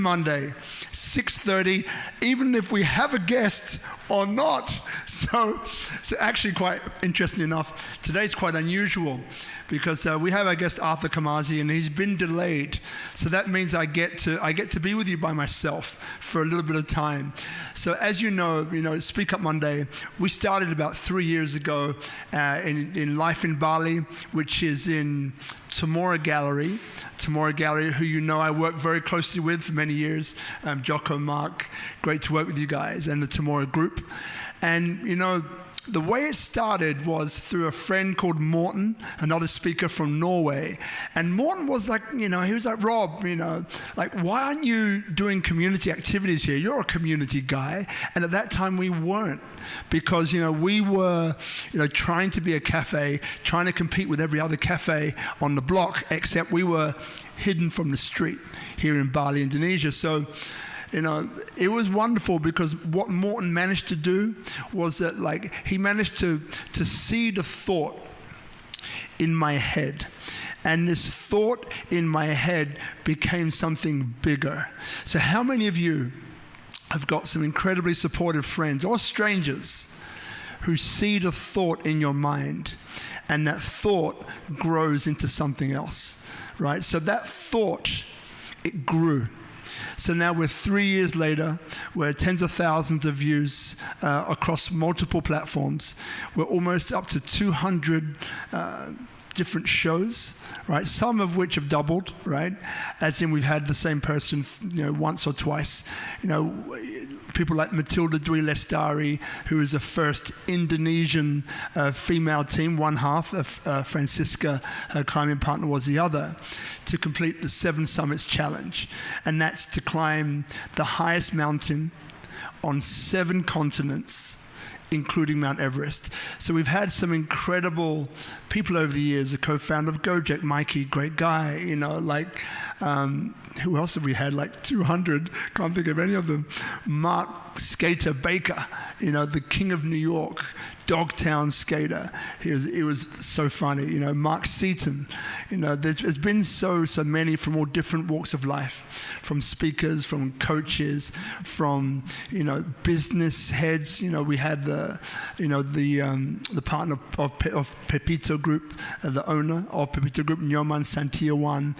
Monday, 6:30, even if we have a guest or not. So actually quite interesting enough, today's quite unusual because we have our guest Arthur Carmazzi, and he's been delayed. So that means I get to be with you by myself for a little bit of time. So as you know, SpeakuP Monday, we started about 3 years ago in Life in Bali, which is in Tomorrow Gallery, who I worked very closely with for many years. Jocko, Mark, great to work with you guys, and the Tomorrow group. And the way it started was through a friend called Morten, another speaker from Norway. And Morten was like, he was like, Rob, like, why aren't you doing community activities here? You're a community guy. And at that time we weren't, because, we were, trying to be a cafe, trying to compete with every other cafe on the block, except we were hidden from the street here in Bali, Indonesia. So, it was wonderful because what Morten managed to do was that, he managed to seed a thought in my head. And this thought in my head became something bigger. So how many of you have got some incredibly supportive friends or strangers who seed a thought in your mind, and that thought grows into something else, right? So that thought, it grew. So now we're 3 years later, we're tens of thousands of views across multiple platforms. We're almost up to 200 different shows, right? Some of which have doubled, right? As in we've had the same person, once or twice. People like Matilda Dwi Lestari, who is the first Indonesian female team, one half of Francisca, her climbing partner was the other, to complete the 7 Summits Challenge. And that's to climb the highest mountain on 7 continents, including Mount Everest. So we've had some incredible people over the years. The co-founder of Gojek, Mikey, great guy, who else have we had? Like 200, can't think of any of them. Mark Skater Baker, the king of New York, Dogtown skater. He was so funny. Mark Seaton. There's been so many from all different walks of life, from speakers, from coaches, from business heads. We had the partner of Pepito Group, the owner of Pepito Group, Nyoman Santiawan,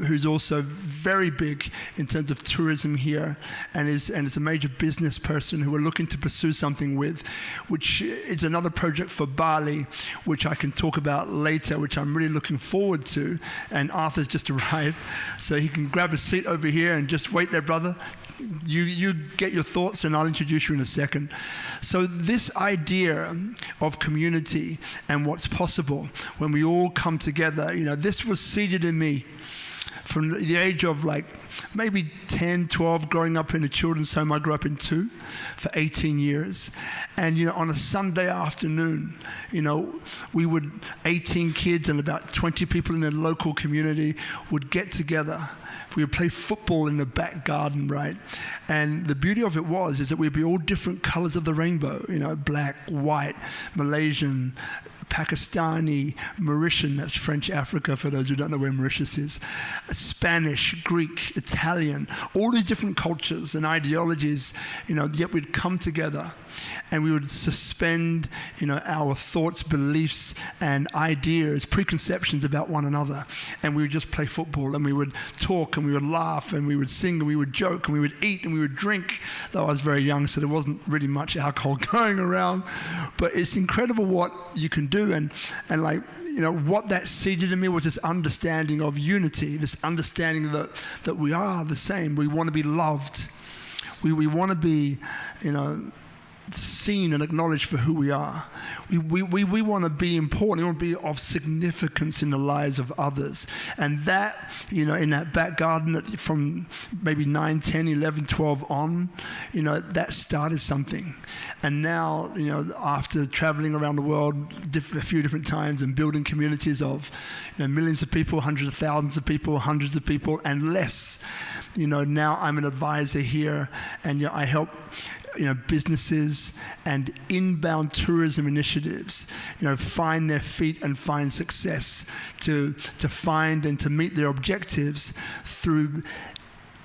who's also very big in terms of tourism here, and is a major business person who we're looking to pursue something with, which is another project for Bali, which I can talk about later, which I'm really looking forward to. And Arthur's just arrived, so he can grab a seat over here and just wait there, brother. You get your thoughts, and I'll introduce you in a second. So this idea of community and what's possible when we all come together, this was seeded in me from the age of maybe 10, 12, growing up in a children's home. I grew up in 2 for 18 years. And, on a Sunday afternoon, we would, 18 kids and about 20 people in the local community would get together. We would play football in the back garden, right? And the beauty of it is that we'd be all different colors of the rainbow, black, white, Malaysian, Pakistani, Mauritian, that's French Africa for those who don't know where Mauritius is, Spanish, Greek, Italian, all these different cultures and ideologies, yet we'd come together and we would suspend, our thoughts, beliefs, and ideas, preconceptions about one another. And we would just play football, and we would talk, and we would laugh, and we would sing, and we would joke, and we would eat, and we would drink. Though I was very young, so there wasn't really much alcohol going around. But it's incredible what you can do. And what that seeded in me was this understanding of unity, this understanding that we are the same. We want to be loved. We want to be, seen and acknowledged for who we are. We want to be important. We want to be of significance in the lives of others. And that, in that back garden from maybe 9, 10, 11, 12 on, that started something. And now, after traveling around the world a few different times and building communities of millions of people, hundreds of thousands of people, hundreds of people, and less, now I'm an advisor here, and I help businesses and inbound tourism initiatives, find their feet and find success, to find and to meet their objectives through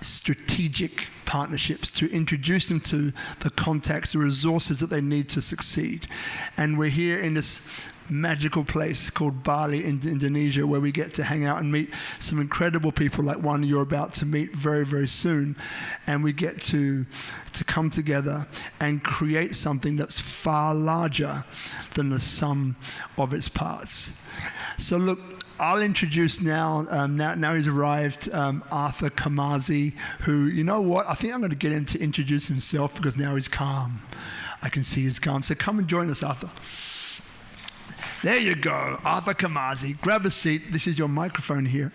strategic partnerships, to introduce them to the contacts, the resources that they need to succeed. And we're here in this magical place called Bali in Indonesia, where we get to hang out and meet some incredible people like one you're about to meet very, very soon. And we get to come together and create something that's far larger than the sum of its parts. So look, I'll introduce now he's arrived, Arthur Carmazzi, who, you know what, I think I'm going to get him to introduce himself because now he's calm. I can see he's calm. So come and join us, Arthur. There you go, Arthur Carmazzi. Grab a seat. This is your microphone here.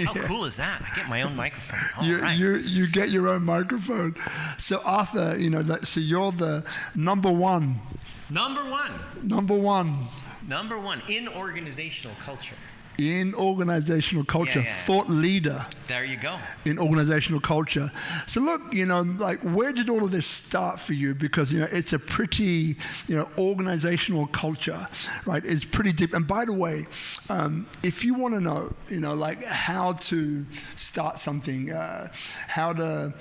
How cool is that? I get my own microphone. You get your own microphone. So Arthur, so you're the number one. Number one. Number one. Number one in organizational culture. In organizational culture, thought leader. There you go. In organizational culture. So look, where did all of this start for you? Because, it's a pretty, organizational culture, right? It's pretty deep. And by the way, if you want to know, how to start something, how to,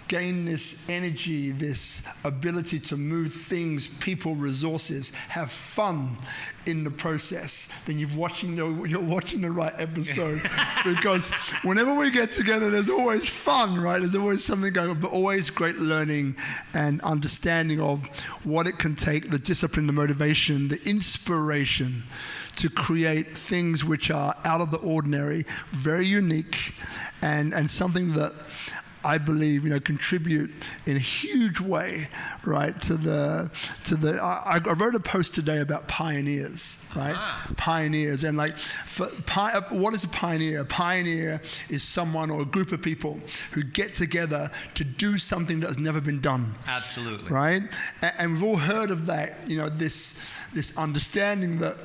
gain this energy, this ability to move things, people, resources, have fun in the process, then you're watching the right episode. Because whenever we get together, there's always fun, right? There's always something going on, but always great learning and understanding of what it can take, the discipline, the motivation, the inspiration to create things which are out of the ordinary, very unique, and something that I believe, contribute in a huge way, right, I wrote a post today about pioneers, right? Pioneers. And what is a pioneer? A pioneer is someone or a group of people who get together to do something that has never been done. Absolutely. Right? And we've all heard of that, this understanding that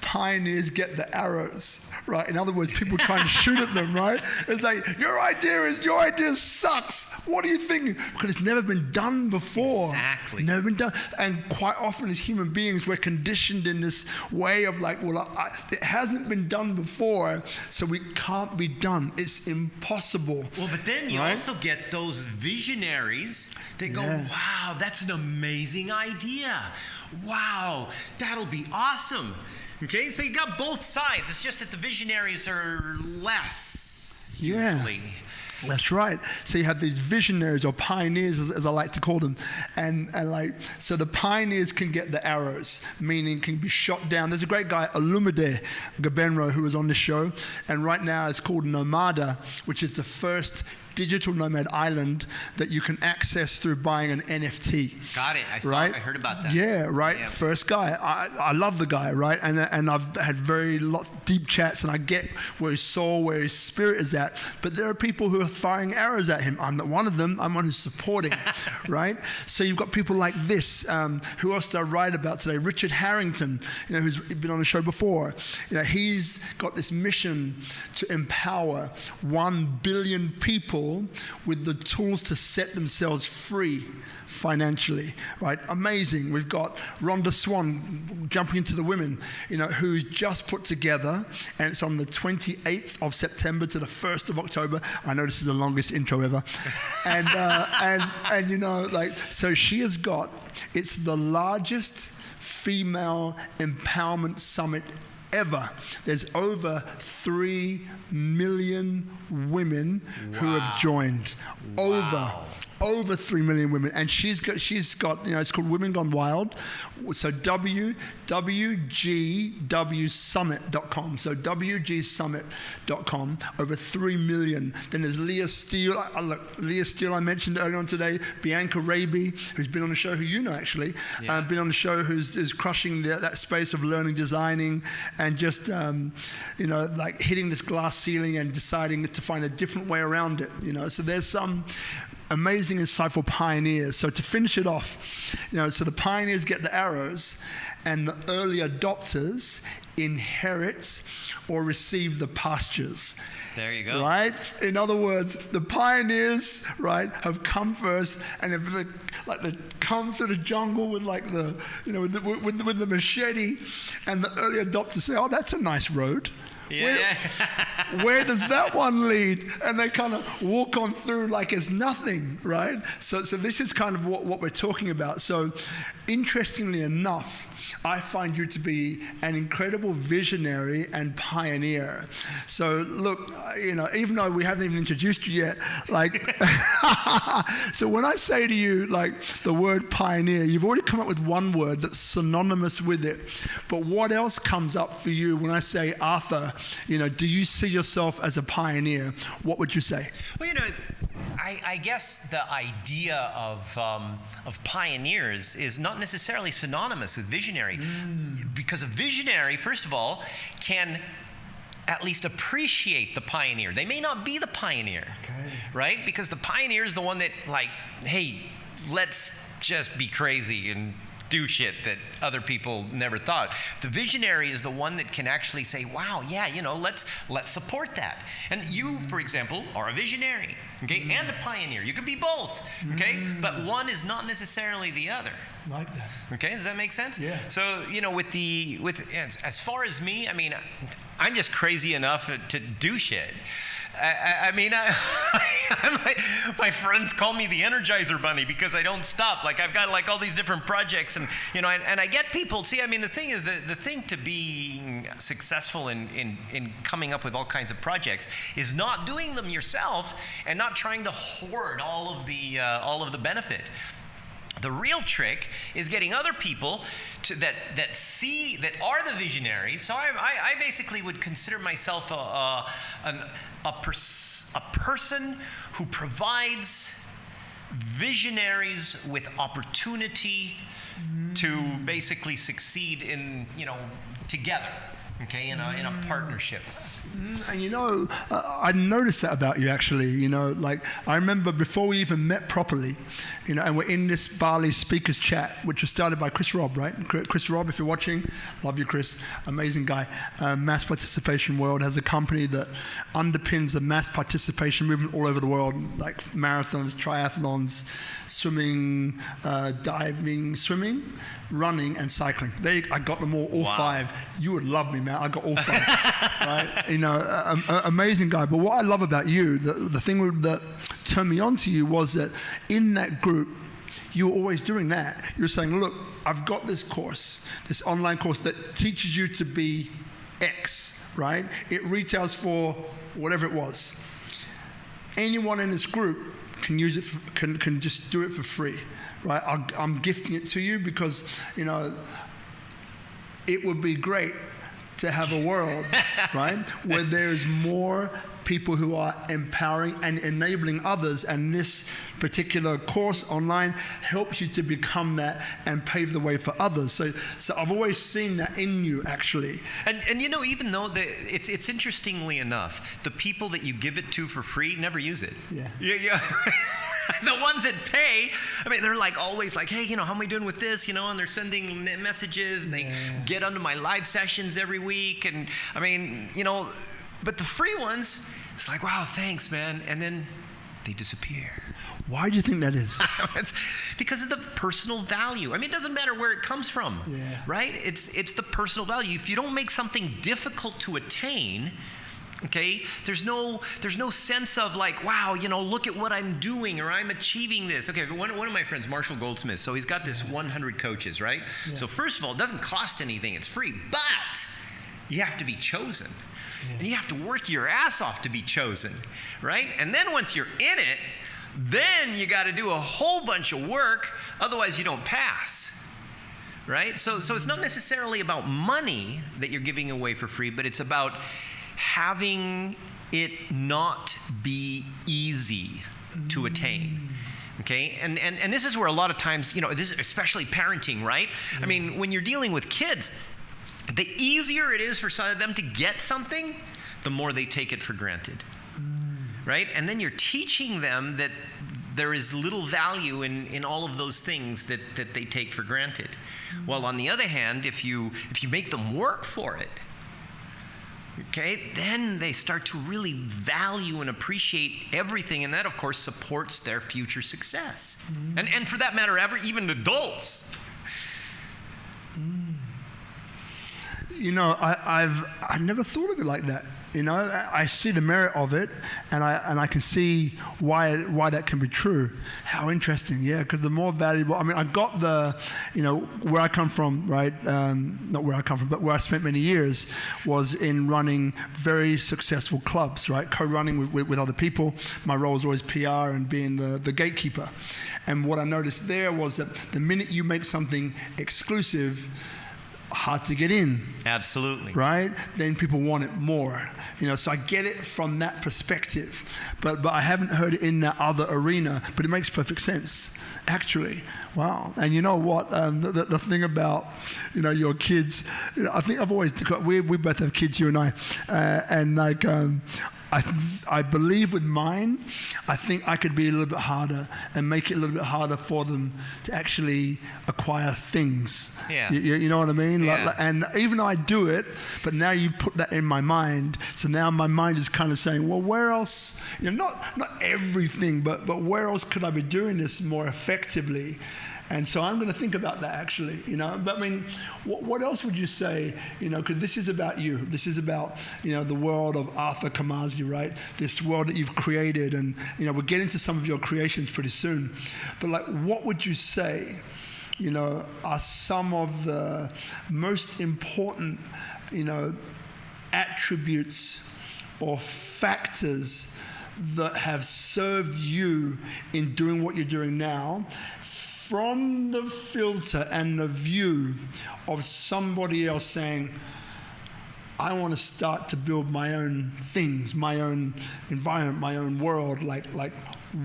pioneers get the arrows. Right? In other words, people trying to shoot at them, right? It's like, your idea sucks. What are you thinking? Because it's never been done before. Exactly. Never been done. And quite often as human beings, we're conditioned in this way of it hasn't been done before, so it can't be done. It's impossible. Well, but then you also get those visionaries that go, wow, that's an amazing idea. Wow, that'll be awesome. Okay, so you got both sides. It's just that the visionaries are less usually. That's right. So you have these visionaries or pioneers, as I like to call them, and so the pioneers can get the arrows, meaning can be shot down. There's a great guy, Olumide Gabenro, who was on the show, and right now it's called Nomada, which is the first digital nomad island that you can access through buying an NFT. Got it. I heard about that. Yeah, right. Yeah. First guy. I love the guy, right? And I've had deep chats, and I get where his soul, where his spirit is at. But there are people who are firing arrows at him. I'm not one of them. I'm one who's supporting, right? So you've got people like this. Who else did I write about today? Richard Harrington, who's been on the show before. He's got this mission to empower 1 billion people with the tools to set themselves free financially, right? Amazing. We've got Rhonda Swan jumping into the women, who just put together, and it's on the 28th of September to the 1st of October. I know this is the longest intro ever. And so she has got, it's the largest female empowerment summit ever. There's over 3 million women who have joined. Over 3 million women, and she's got it's called Women Gone Wild. So www.summit.com. So wgsummit.com. Over 3 million. Then there's Leah Steele. Leah Steele I mentioned earlier on today. Bianca Raby, who's been on the show, who actually been on the show, who's crushing that space of learning, designing, and just hitting this glass ceiling and deciding to find a different way around it. So there's some amazing, insightful pioneers. So to finish it off, so the pioneers get the arrows, and the early adopters inherit or receive the pastures. There you go. Right? In other words, the pioneers, right, have come first, and they come to the jungle with with the machete, and the early adopters say, "Oh, that's a nice road." Where does that one lead? And they kind of walk on through like it's nothing, right? So this is kind of what we're talking about. So interestingly enough, I find you to be an incredible visionary and pioneer. So look, even though we haven't even introduced you yet, like, so when I say to you, like, the word pioneer, you've already come up with one word that's synonymous with it. But what else comes up for you when I say, Arthur, do you see yourself as a pioneer? What would you say? Well, I guess the idea of pioneers is not necessarily synonymous with visionary, because a visionary, first of all, can at least appreciate the pioneer. They may not be the pioneer, right? Because the pioneer is the one that, like, hey, let's just be crazy and do shit that other people never thought. The visionary is the one that can actually say, wow, yeah, let's support that. And you, for example, are a visionary, okay, and a pioneer. You can be both, okay, but one is not necessarily the other. Like that. Okay, does that make sense? Yeah. So, as far as me, I mean, I'm just crazy enough to do shit. My friends call me the Energizer Bunny because I don't stop. Like, I've got like all these different projects, and and I get people. See, I mean, the thing is, the thing to being successful in coming up with all kinds of projects is not doing them yourself and not trying to hoard all of the benefit. The real trick is getting other people that are the visionaries. So I basically would consider myself a person who provides visionaries with opportunity to basically succeed in together, okay, in a partnership. And I noticed that about you, actually. Like, I remember before we even met properly, and we're in this Bali speakers chat, which was started by Chris Robb, right? Chris Robb, if you're watching, love you, Chris, amazing guy. Mass Participation World has a company that underpins the mass participation movement all over the world, like marathons, triathlons, swimming, diving, running, and cycling. I got them all wow. 5. You would love me, man. I got all 5. Right? Amazing guy. But what I love about you, the thing that turned me on to you was that in that group, you were always doing that. You were saying, look, I've got this course, this online course that teaches you to be X, right? It retails for whatever it was. Anyone in this group can use it, can just do it for free, right? I'm gifting it to you because, it would be great to have a world, right, where there's more people who are empowering and enabling others, and this particular course online helps you to become that and pave the way for others. So I've always seen that in you, actually. And even though it's interestingly enough, the people that you give it to for free never use it. Yeah. The ones that pay, I mean, they're like always like, hey, how am I doing with this? And they're sending messages, and they get onto my live sessions every week. And I mean, but the free ones, it's like, wow, thanks, man. And then they disappear. Why do you think that is? It's because of the personal value. I mean, it doesn't matter where it comes from, right? It's the personal value. If you don't make something difficult to attain, okay, there's no sense of like, wow, look at what I'm doing, or I'm achieving this. Okay, one of my friends, Marshall Goldsmith, so he's got this 100 coaches, right? Yeah. So first of all, it doesn't cost anything, it's free, but you have to be chosen. Yeah. And you have to work your ass off to be chosen, right? And then once you're in it, then you got to do a whole bunch of work, otherwise you don't pass. Right? So it's not necessarily about money that you're giving away for free, but it's about having it not be easy to attain. Okay, and this is where a lot of times, this is especially parenting, right? I mean, when you're dealing with kids, the easier it is for them to get something, the more they take it for granted, right? And then you're teaching them that there is little value in all of those things that they take for granted. While on the other hand, if you make them work for it, okay, then they start to really value and appreciate everything, and that, of course, supports their future success. And for that matter, even adults. I never thought of it like that. I see the merit of it, and I can see why that can be true. How interesting, yeah. Because the more valuable, I got the, where I come from, right? Not where I come from, but where I spent many years was in running very successful clubs, right? Co-running with other people. My role was always PR and being the gatekeeper. And what I noticed there was that the minute you make something exclusive, hard to get in. Absolutely. Right? Then people want it more. So I get it from that perspective. But I haven't heard it in that other arena, but it makes perfect sense, actually. Wow. And you know what? The thing about, your kids, I think I've always, we both have kids, you and I, and like, I believe with mine, I think I could be a little bit harder and make it a little bit harder for them to actually acquire things. Yeah. You know what I mean? Yeah. And even though I do it, but now you put that in my mind, so now my mind is kind of saying, well, where else, not everything, but where else could I be doing this more effectively? And so I'm going to think about that, actually, But what else would you say, because this is about you. This is about, the world of Arthur Carmazzi, right? This world that you've created. And, we'll get into some of your creations pretty soon. But, what would you say, are some of the most important, attributes or factors that have served you in doing what you're doing now, from the filter and the view of somebody else saying, I want to start to build my own things, my own environment, my own world, like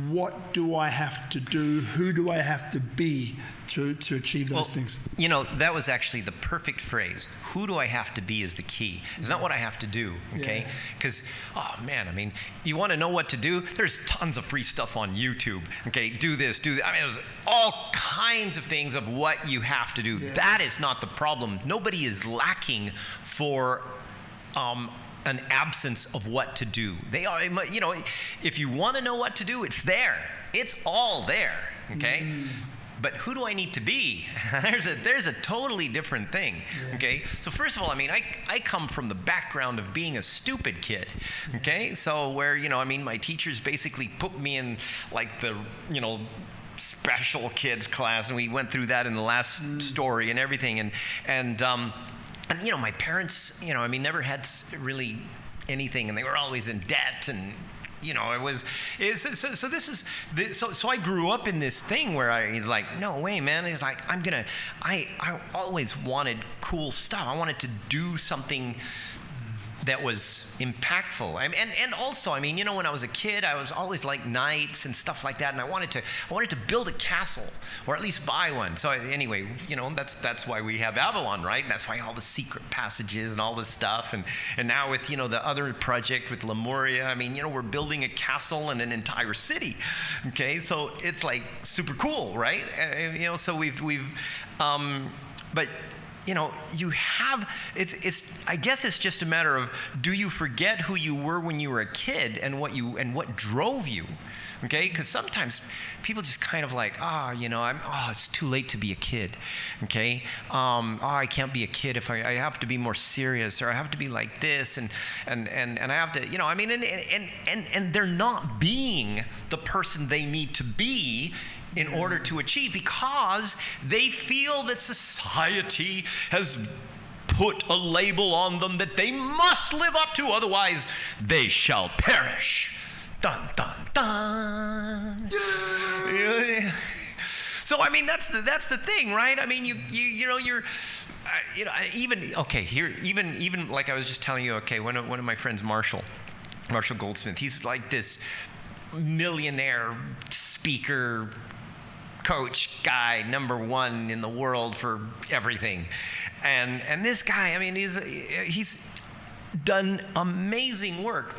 what do I have to do? Who do I have to be to achieve those things? That was actually the perfect phrase. Who do I have to be is the key. It's not what I have to do, okay? Because, you want to know what to do? There's tons of free stuff on YouTube, okay? Do this, do that. There's all kinds of things of what you have to do. Yeah. That is not the problem. Nobody is lacking for an absence of what to do. They are, if you want to know what to do, it's there. It's all there, okay? But who do I need to be? There's a totally different thing, okay? So first of all, I come from the background of being a stupid kid, okay? So where, my teachers basically put me in like the, special kids class, and we went through that in the last story and everything, and my parents, never had really anything, and they were always in debt, and so I grew up in this thing where I like, no way, man. It's like I always wanted cool stuff. I wanted to do something that was impactful. And also, when I was a kid, I was always like knights and stuff like that, and I wanted to build a castle, or at least buy one. So anyway, that's why we have Avalon, right? That's why all the secret passages and all this stuff, and now with the other project with Lemuria, we're building a castle and an entire city. Okay, so it's like super cool, right? So we've but you have, I guess it's just a matter of, do you forget who you were when you were a kid and what drove you? Okay, because sometimes people just kind of like, it's too late to be a kid. Okay, I can't be a kid if I have to be more serious, or I have to be like this, and I have to, and they're not being the person they need to be in order to achieve, because they feel that society has put a label on them that they must live up to, otherwise they shall perish. Dun dun dun. So that's the thing, right? Even like I was just telling you, okay, one of my friends, Marshall Goldsmith, he's like this millionaire speaker, coach guy, #1 in the world for everything, and this guy, he's done amazing work,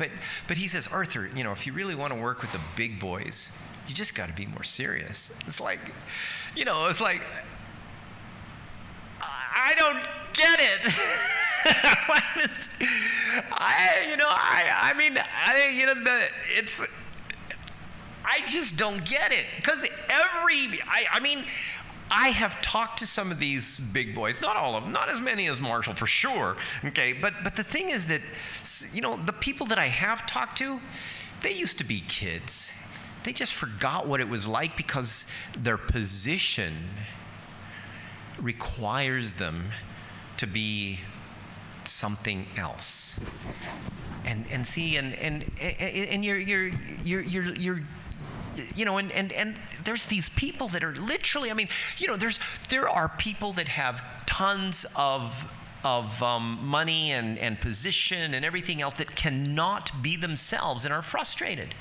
but he says, Arthur, if you really want to work with the big boys, you just got to be more serious. It's like, I don't get it. I just don't get it, because I have talked to some of these big boys, not all of them, not as many as Marshall for sure, okay? But the thing is that, the people that I have talked to, they used to be kids. They just forgot what it was like because their position requires them to be something else. And see, and you're and there's these people that are literally, there are people that have tons of money and position and everything else that cannot be themselves and are frustrated.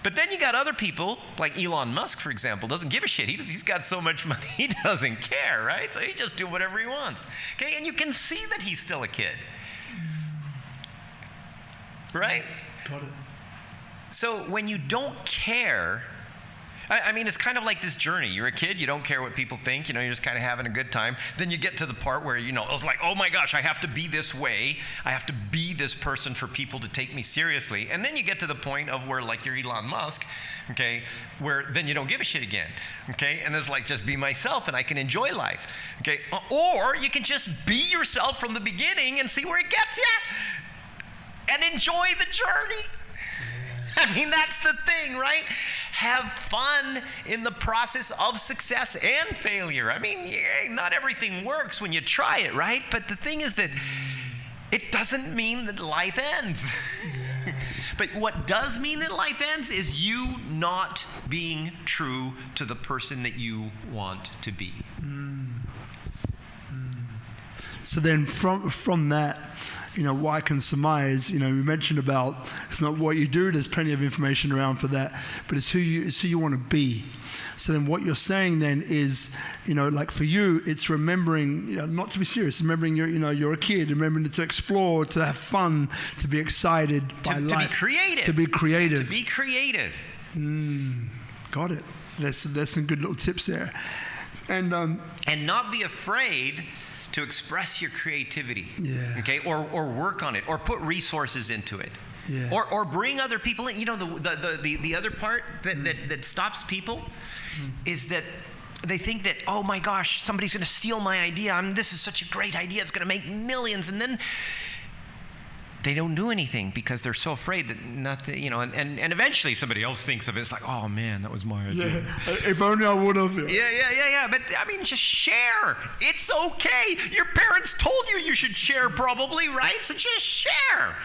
But then you got other people, like Elon Musk, for example, doesn't give a shit. He's got so much money, he doesn't care, right? So he just do whatever he wants. Okay, and you can see that he's still a kid. Right? Got it. So when you don't care, it's kind of like this journey. You're a kid, you don't care what people think, you're just kind of having a good time. Then you get to the part where, it's like, oh my gosh, I have to be this way. I have to be this person for people to take me seriously. And then you get to the point of where, like, you're Elon Musk, okay, where then you don't give a shit again, okay? And it's like, just be myself and I can enjoy life, okay? Or you can just be yourself from the beginning and see where it gets you and enjoy the journey. That's the thing, right? Have fun in the process of success and failure. Not everything works when you try it, right? But the thing is that it doesn't mean that life ends. Yeah. But what does mean that life ends is you not being true to the person that you want to be. So then from that, what I can surmise, we mentioned about it's not what you do, there's plenty of information around for that, but it's who you want to be. So then what you're saying then is, like for you, it's remembering, not to be serious, remembering you're a kid, remembering to explore, to have fun, to be excited by life. To be creative. To be creative. To be creative. Got it. There's some good little tips there. And not be afraid to express your creativity, okay, or work on it, or put resources into it, or bring other people in. The other part that stops people is that they think that, oh my gosh, somebody's going to steal my idea. This is such a great idea. It's going to make millions, and then they don't do anything because they're so afraid that nothing, and eventually somebody else thinks of it. It's like, oh man, that was my idea. Yeah. If only I would have. Yeah. But just share. It's okay. Your parents told you should share, probably, right? So just share.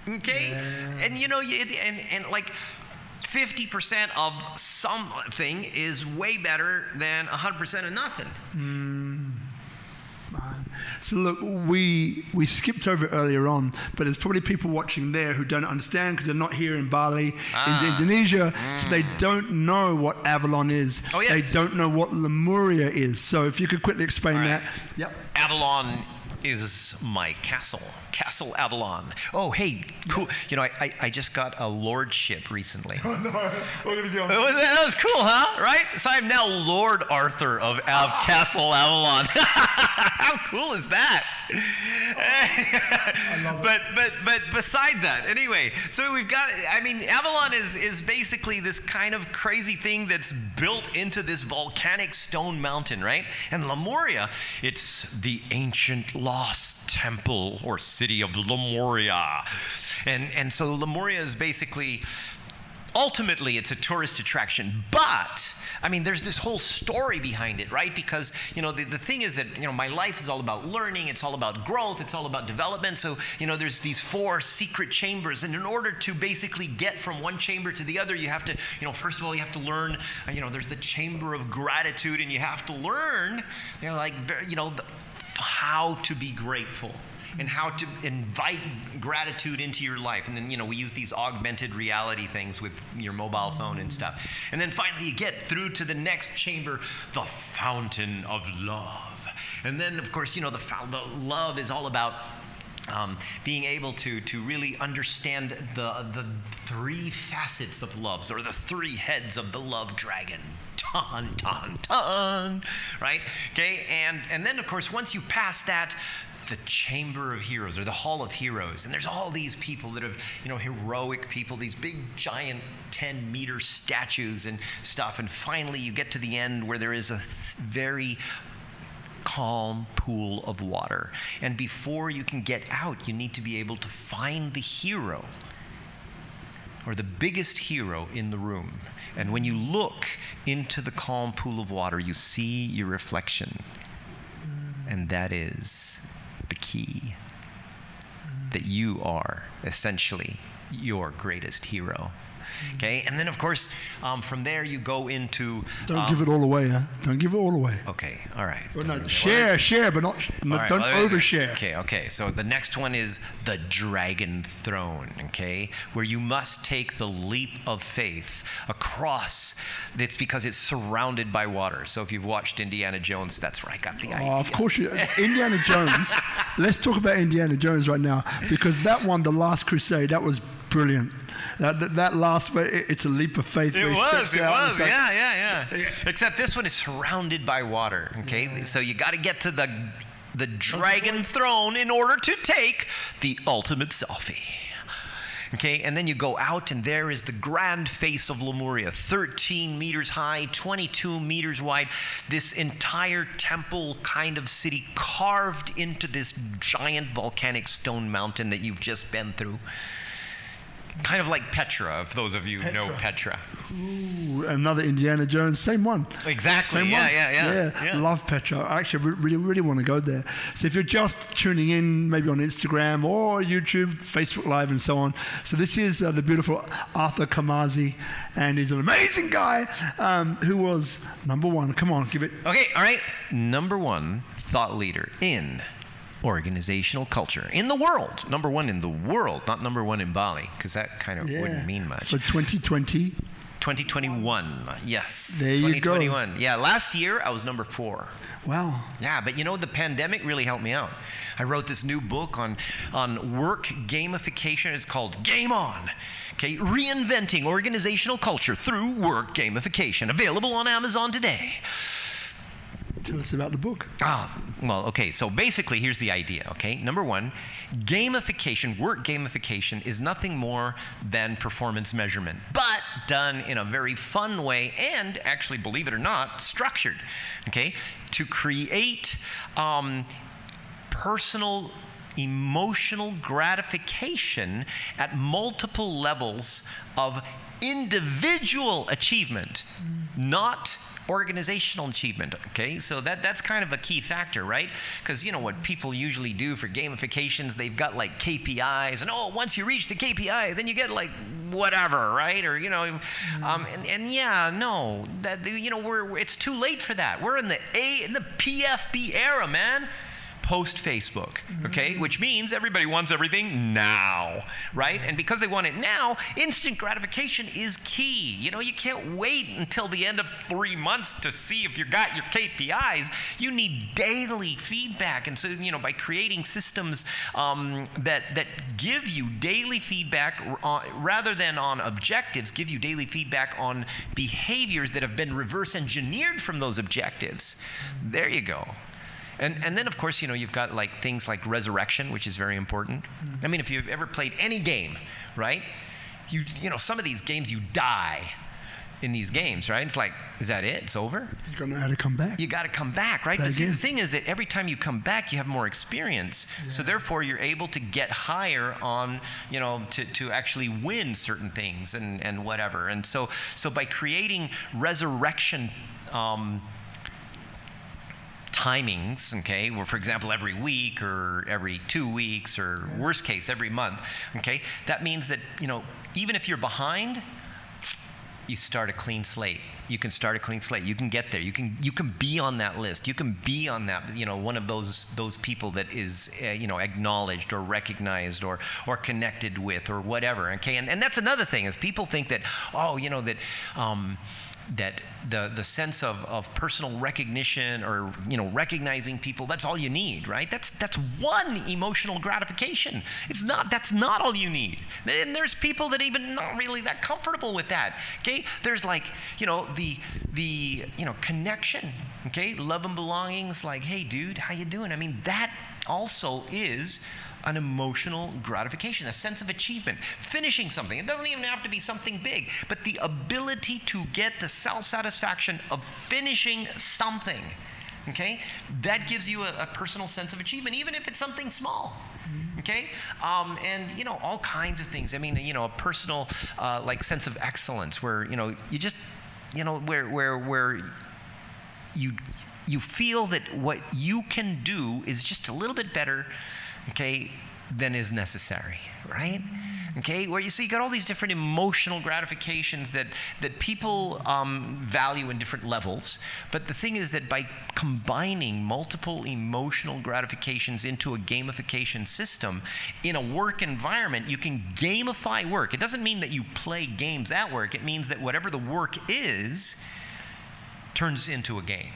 Okay? Yeah. And like 50% of something is way better than 100% of nothing. So look, we skipped over it earlier on, but there's probably people watching there who don't understand because they're not here in Bali, in Indonesia, so they don't know what Avalon is. Oh, yes. They don't know what Lemuria is. So if you could quickly explain that. Yep. Avalon is my castle. Castle Avalon. Oh, hey, cool. I just got a lordship recently. Oh, no. What are we doing? That was cool, huh? Right? So I'm now Lord Arthur of Castle Avalon. How cool is that? I love it. But beside that, anyway, so we've got, Avalon is basically this kind of crazy thing that's built into this volcanic stone mountain, right? And Lemuria, it's the ancient lost temple or city of Lemuria. And so Lemuria is basically, ultimately, it's a tourist attraction, but there's this whole story behind it, right? Because, the thing is that, my life is all about learning, it's all about growth, it's all about development. So, there's these 4 secret chambers, and in order to basically get from one chamber to the other, you have to, first of all, you have to learn, there's the chamber of gratitude, and you have to learn, how to be grateful and how to invite gratitude into your life. And then, we use these augmented reality things with your mobile phone and stuff. And then finally you get through to the next chamber, the fountain of love. And then, of course, the love is all about being able to really understand the 3 facets of love, or the 3 heads of the love dragon. Ton, ton, ton, right? Okay, and then, of course, once you pass that the Chamber of Heroes or the Hall of Heroes, and there's all these people that have, heroic people, these big giant 10-meter statues and stuff, and finally you get to the end where there is a very calm pool of water, and before you can get out, you need to be able to find the hero or the biggest hero in the room. And when you look into the calm pool of water, you see your reflection. And that is the key. That you are essentially your greatest hero. Okay, and then of course, from there you go into... Don't give it all away, huh? Don't give it all away. Okay, all right. Well, no, share, but not right, don't overshare. Okay. So the next one is the Dragon Throne, okay? Where you must take the leap of faith across. It's because it's surrounded by water. So if you've watched Indiana Jones, that's where I got the idea. Of course you... Indiana Jones. Let's talk about Indiana Jones right now, because that one, The Last Crusade, that was brilliant. That last, it's a leap of faith. It was. Yeah. Except this one is surrounded by water. Okay, so you got to get to the Dragon Throne in order to take the ultimate selfie. Okay, and then you go out, and there is the grand face of Lemuria, 13 meters high, 22 meters wide. This entire temple kind of city carved into this giant volcanic stone mountain that you've just been through. Kind of like Petra, if those of you know Petra. Ooh, another Indiana Jones, same one. Exactly, same yeah. Love Petra. I actually really want to go there. So if you're just tuning in, maybe on Instagram or YouTube, Facebook Live and so on. So this is the beautiful Arthur Carmazzi, and he's an amazing guy who was number one. Come on, give it. Okay, all right. Number one thought leader in organizational culture in the world. Number one in the world, not number one in Bali, because that kind of wouldn't mean much. For 2020. 2021, yes. There you go. 2021. Yeah, last year I was number 4. Wow. Yeah, but the pandemic really helped me out. I wrote this new book on work gamification. It's called Game On. Okay, reinventing organizational culture through work gamification. Available on Amazon today. Tell us about the book. Well, okay, so basically here's the idea, okay? Number one, gamification, work gamification is nothing more than performance measurement, but done in a very fun way and actually, believe it or not, structured, okay? To create personal emotional gratification at multiple levels of individual achievement, not organizational achievement, okay? So that's kind of a key factor, right? Because what people usually do for gamifications, they've got like KPIs, and once you reach the KPI, then you get like whatever, right? Or it's too late for that. We're in the PFB era, man. Post-Facebook, okay? Which means everybody wants everything now, right? And because they want it now, instant gratification is key. You can't wait until the end of 3 months to see if you got your KPIs. You need daily feedback. And so, by creating systems that give you daily feedback rather than on objectives, give you daily feedback on behaviors that have been reverse engineered from those objectives. There you go. And then, of course, you've got like things like resurrection, which is very important. I mean, if you've ever played any game, right? Some of these games, you die in these games, right? It's like, is that it? It's over? You gotta know how to come back. You gotta come back, right? But see, the thing is that every time you come back, you have more experience. Yeah. So therefore, you're able to get higher on, to actually win certain things and whatever. And so by creating resurrection timings, okay, or for example every week or every 2 weeks or worst case every month, okay, that means that even if you're behind, you start a clean slate. You can start a clean slate. You can get there. You can be on that list. You can be on that, one of those people that is acknowledged or recognized or connected with or whatever, okay. And that's another thing is people think that that the sense of personal recognition or recognizing people, that's all you need, right? That's one emotional gratification. That's not all you need. And there's people that even not really that comfortable with that. Okay, okay? There's like, the connection, okay? Love and belongings, like, hey, dude, how you doing? I mean, that also is an emotional gratification, a sense of achievement, finishing something. It doesn't even have to be something big, but the ability to get the self-satisfaction of finishing something, okay? That gives you a personal sense of achievement, even if it's something small. Okay, and all kinds of things. I mean, a personal like sense of excellence, where you just where you feel that what you can do is just a little bit better, okay, than is necessary, right? Okay, where you got all these different emotional gratifications that people value in different levels. But the thing is that by combining multiple emotional gratifications into a gamification system in a work environment, you can gamify work. It doesn't mean that you play games at work. It means that whatever the work is turns into a game.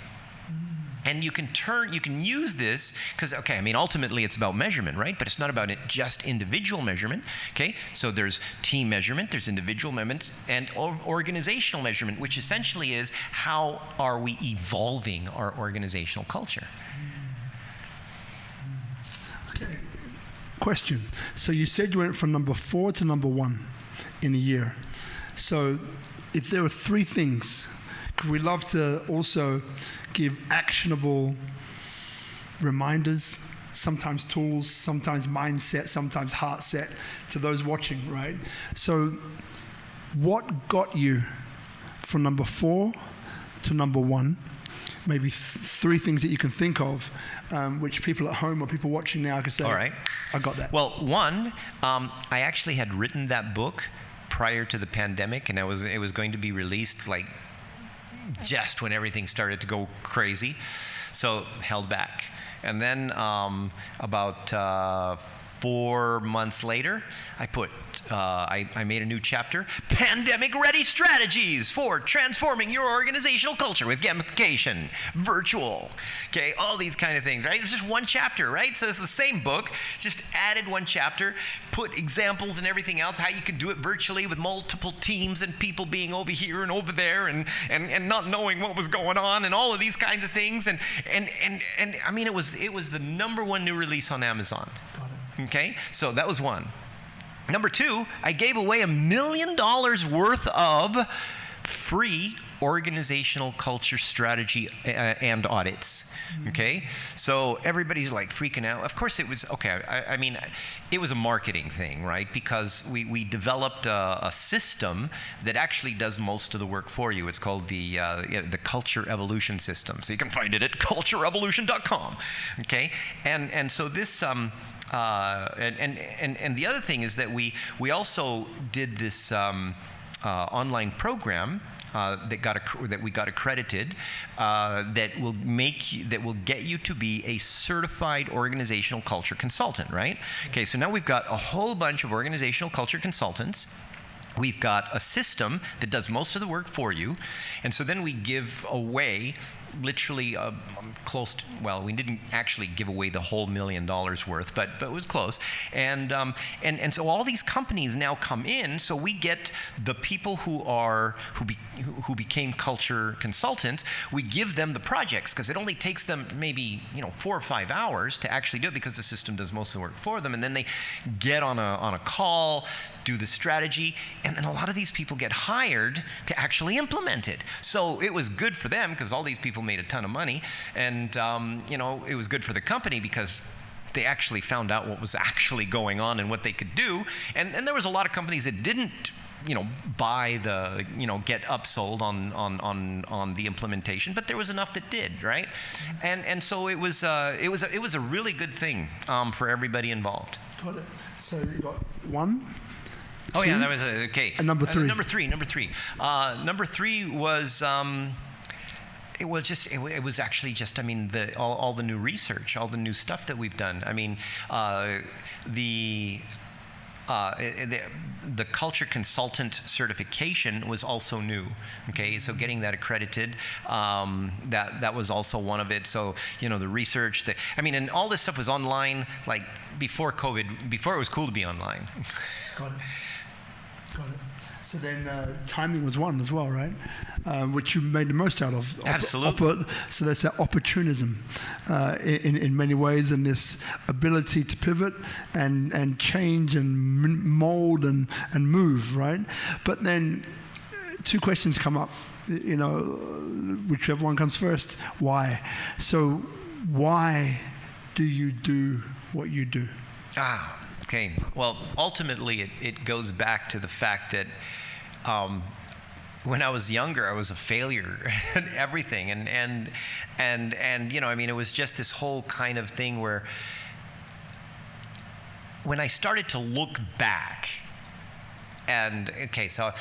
And you can use this, because, okay, I mean, ultimately it's about measurement, right? But it's not about just individual measurement, okay? So there's team measurement, there's individual measurement, and organizational measurement, which essentially is how are we evolving our organizational culture. Okay. Question. So you said you went from number 4 to number 1 in a year. So if there were 3 things, could we love to also give actionable reminders, sometimes tools, sometimes mindset, sometimes heart set to those watching, right? So what got you from number 4 to number 1? Maybe 3 things that you can think of, which people at home or people watching now can say, all right, I got that. Well, one, I actually had written that book prior to the pandemic, and it was going to be released like just when everything started to go crazy, so held back. And then about 4 months later, I made a new chapter, Pandemic Ready Strategies for Transforming Your Organizational Culture with Gamification, Virtual, okay, all these kind of things, right? It was just one chapter, right? So it's the same book, just added one chapter, put examples and everything else, how you could do it virtually with multiple teams and people being over here and over there and not knowing what was going on and all of these kinds of things. And I mean, it was the #1 new release on Amazon. Got it. Okay, so that was one. Number 2, I gave away $1 million worth of free organizational culture strategy and audits. Okay, so everybody's like freaking out. Of course, it was okay. I mean, it was a marketing thing, right? Because we developed a system that actually does most of the work for you. It's called the Culture Evolution System. So you can find it at cultureevolution.com. Okay, and so this. And the other thing is that we also did this online program that we got accredited that will get you to be a certified organizational culture consultant, right? Okay, so now we've got a whole bunch of organizational culture consultants. We've got a system that does most of the work for you, and so then we give away literally close to, well, we didn't actually give away the whole $1 million worth, but it was close. And so all these companies now come in, so we get the people who became culture consultants, we give them the projects, because it only takes them maybe 4 or 5 hours to actually do it, because the system does most of the work for them, and then they get on a call, do the strategy, and then a lot of these people get hired to actually implement it. So it was good for them, because all these people made a ton of money, and it was good for the company because they actually found out what was actually going on and what they could do. And there was a lot of companies that didn't buy the, get upsold on the implementation, but there was enough that did, right? And so it was a really good thing for everybody involved. Got it. So you got 1. Oh yeah, that was okay. And number 3. Number three. Number 3 was. It was actually just, I mean, all the new research, all the new stuff that we've done. I mean, the culture consultant certification was also new. Okay, so getting that accredited, that was also one of it. So the research, and all this stuff was online, like before COVID, before it was cool to be online. Got it. So then timing was one as well, right? Which you made the most out of. Absolutely. So that's that opportunism in many ways, and this ability to pivot and change and mold and move, right? But then two questions come up, whichever one comes first. Why? So why do you do what you do? Okay. Well, ultimately, it goes back to the fact that when I was younger, I was a failure in everything, and it was just this whole kind of thing where when I started to look back. And okay, so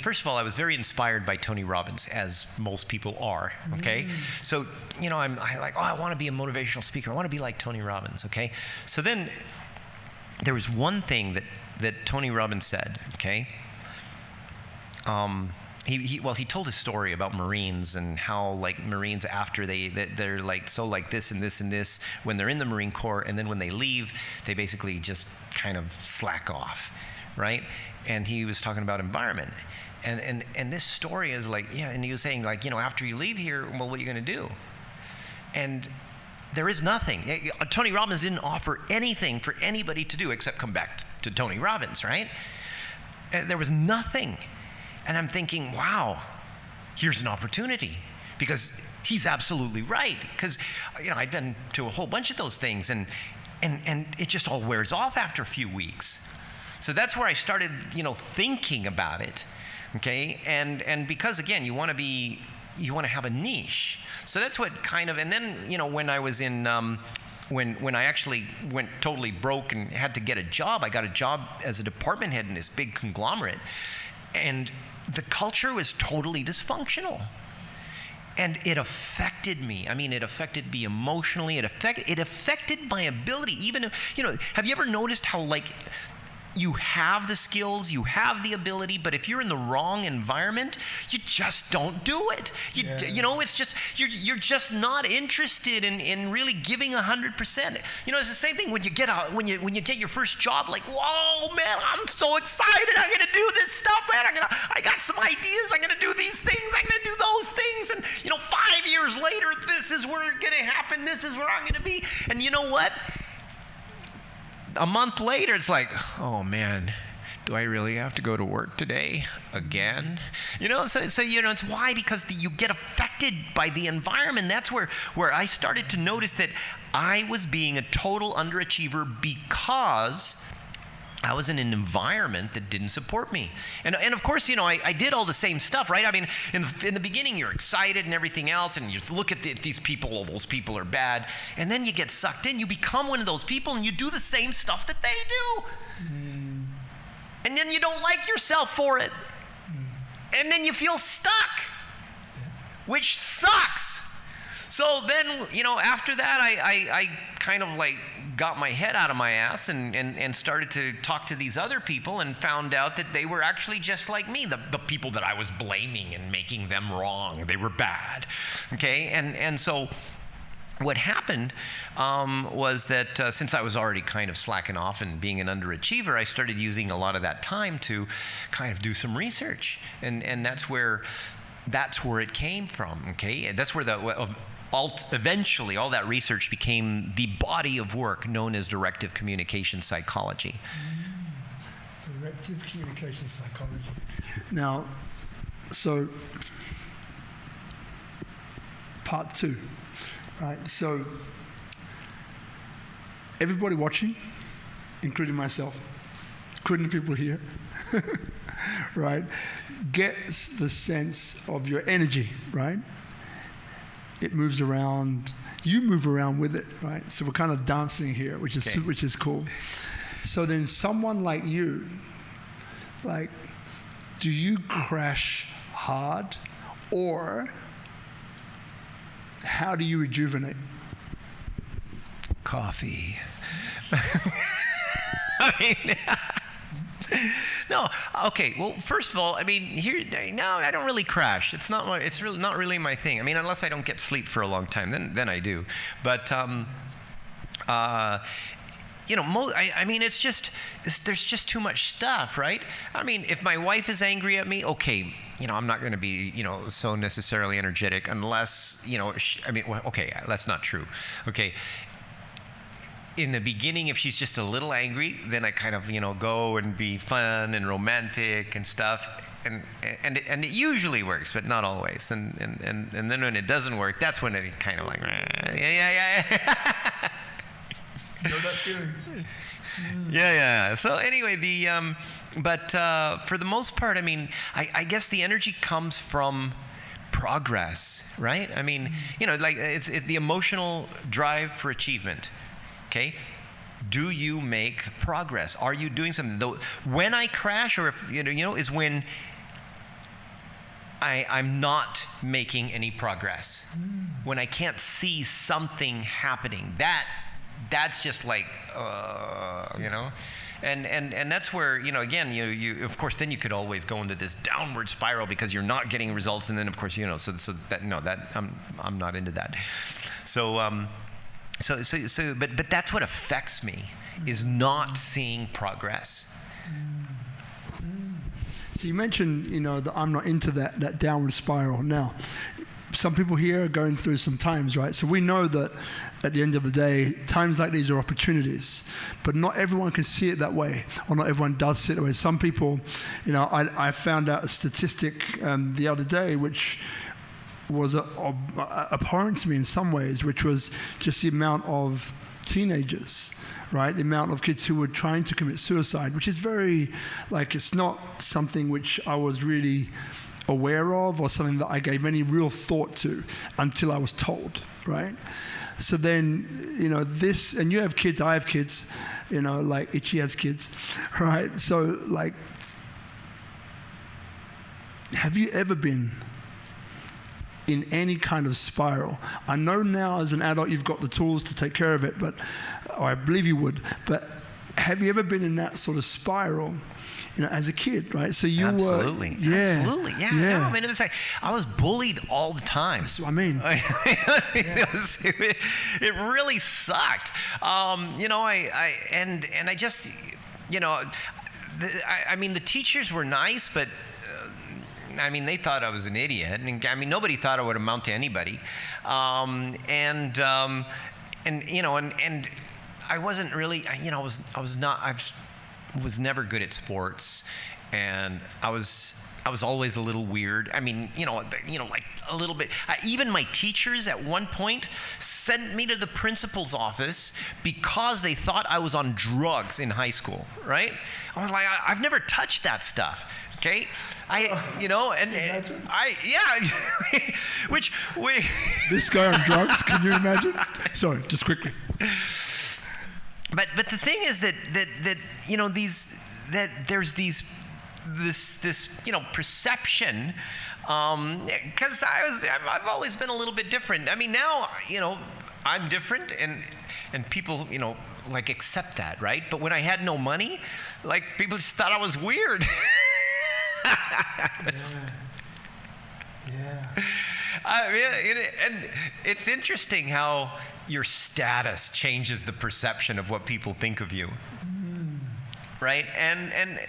first of all, I was very inspired by Tony Robbins, as most people are. Okay, so I want to be a motivational speaker. I want to be like Tony Robbins. Okay, so then there was one thing that Tony Robbins said. Okay, he told a story about Marines and how like Marines after they're like so like this and this and this when they're in the Marine Corps, and then when they leave, they basically just kind of slack off. Right? And he was talking about environment. And this story is like, and he was saying like, after you leave here, well, what are you going to do? And there is nothing. Tony Robbins didn't offer anything for anybody to do except come back to Tony Robbins, right? And there was nothing. And I'm thinking, wow, here's an opportunity. Because he's absolutely right. Because, I'd been to a whole bunch of those things, and it just all wears off after a few weeks. So that's where I started, thinking about it, okay? And because again, you want to have a niche. So that's what kind of, and then when I was in, when I actually went totally broke and had to get a job, I got a job as a department head in this big conglomerate, and the culture was totally dysfunctional. And it affected me. I mean, it affected me emotionally. It affected my ability. Even, have you ever noticed how like you have the skills, you have the ability, but if you're in the wrong environment, you just don't do it. It's just, you're just not interested in really giving 100%. It's the same thing when you get out, when you get your first job, like, whoa, man, I'm so excited. I'm going to do this stuff, man. I got some ideas. I'm going to do these things. I'm going to do those things. And, 5 years later, this is where it's going to happen. This is where I'm going to be. And you know what? A month later, it's like, oh man, do I really have to go to work today again? So it's why, because you get affected by the environment. That's where I started to notice that I was being a total underachiever because I was in an environment that didn't support me. And of course, I did all the same stuff, right? I mean, in the beginning, you're excited and everything else, and you look at these people, all those people are bad, and then you get sucked in. You become one of those people, and you do the same stuff that they do. And then you don't like yourself for it. And then you feel stuck, which sucks. So then, after that, I kind of like got my head out of my ass and started to talk to these other people and found out that they were actually just like me, the people that I was blaming and making them wrong. They were bad, okay? And so what happened was that since I was already kind of slacking off and being an underachiever, I started using a lot of that time to kind of do some research. And that's where it came from, okay? That's where eventually all that research became the body of work known as directive communication psychology. Directive communication psychology. Now, so part 2, right? So everybody watching, including myself, including the people here, right, gets the sense of your energy, right? It moves around. You move around with it, right? So we're kind of dancing here, which is cool. So then, someone like you, like, do you crash hard, or how do you rejuvenate? Coffee. I mean. No, okay. Well, first of all, I mean, I don't really crash. It's really not really my thing. I mean, unless I don't get sleep for a long time, then I do. But I mean, there's just too much stuff, right? I mean, if my wife is angry at me, okay, I'm not going to be, so necessarily energetic unless, okay, that's not true. Okay. In the beginning, if she's just a little angry, then I kind of, go and be fun and romantic and stuff. And it usually works, but not always. And then when it doesn't work, that's when it kind of like, yeah. You know that feeling? Yeah. So anyway, but for the most part, I mean, I guess the energy comes from progress, right? I mean, like it's the emotional drive for achievement. Okay. Do you make progress? Are you doing something? Though when I crash, or if is when I'm not making any progress. When I can't see something happening, that's just like, and that's where, again, you of course, then you could always go into this downward spiral because you're not getting results, and then of course, so that I'm not into that. But that's what affects me, is not seeing progress. So you mentioned, that I'm not into that downward spiral. Now, some people here are going through some times, right? So we know that at the end of the day, times like these are opportunities, but not everyone can see it that way, or not everyone does see it that way. Some people, I found out a statistic the other day, which was abhorrent to me in some ways, which was just the amount of teenagers, right? The amount of kids who were trying to commit suicide, which is very, it's not something which I was really aware of or something that I gave any real thought to until I was told, right? So then, this, and you have kids, I have kids, like Itchy has kids, right? So, have you ever been in any kind of spiral? I know now as an adult you've got the tools to take care of it, or I believe you would, but have you ever been in that sort of spiral, as a kid, right? So you Absolutely. were... Absolutely, yeah. No, I mean, it was like, I was bullied all the time. That's what I mean. It really sucked. I just, I mean, the teachers were nice, but they thought I was an idiot, and nobody thought I would amount to anybody, and I wasn't really, I was never good at sports, and I was always a little weird. Like a little bit. Even my teachers at one point sent me to the principal's office because they thought I was on drugs in high school. Right? I was like, I've never touched that stuff. Okay, This guy on drugs, can you imagine? Sorry, just quickly. But the thing is that there's this perception, because I've always been a little bit different. Now I'm different, and people accept that, right? But when I had no money, people just thought I was weird. Yeah. And it's interesting how your status changes the perception of what people think of you, right? And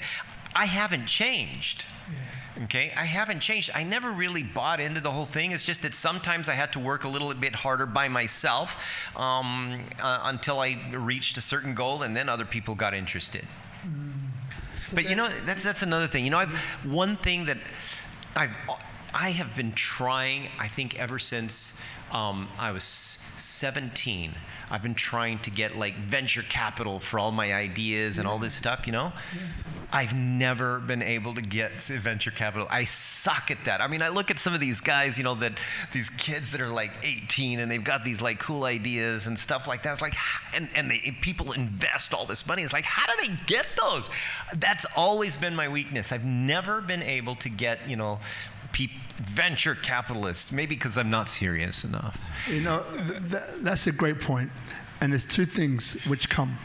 I haven't changed. Yeah. Okay, I haven't changed. I never really bought into the whole thing. It's just that sometimes I had to work a little bit harder by myself until I reached a certain goal, and then other people got interested. So but that's another thing. One thing that I have been trying, I think, ever since I was 17. I've been trying to get venture capital for all my ideas and all this stuff, Yeah. I've never been able to get venture capital. I suck at that. I look at some of these guys, these kids that are 18 and they've got these cool ideas and stuff like that. It's and people invest all this money. It's how do they get those? That's always been my weakness. I've never been able to get, venture capitalists, maybe because I'm not serious enough. That's a great point. And there's two things which come.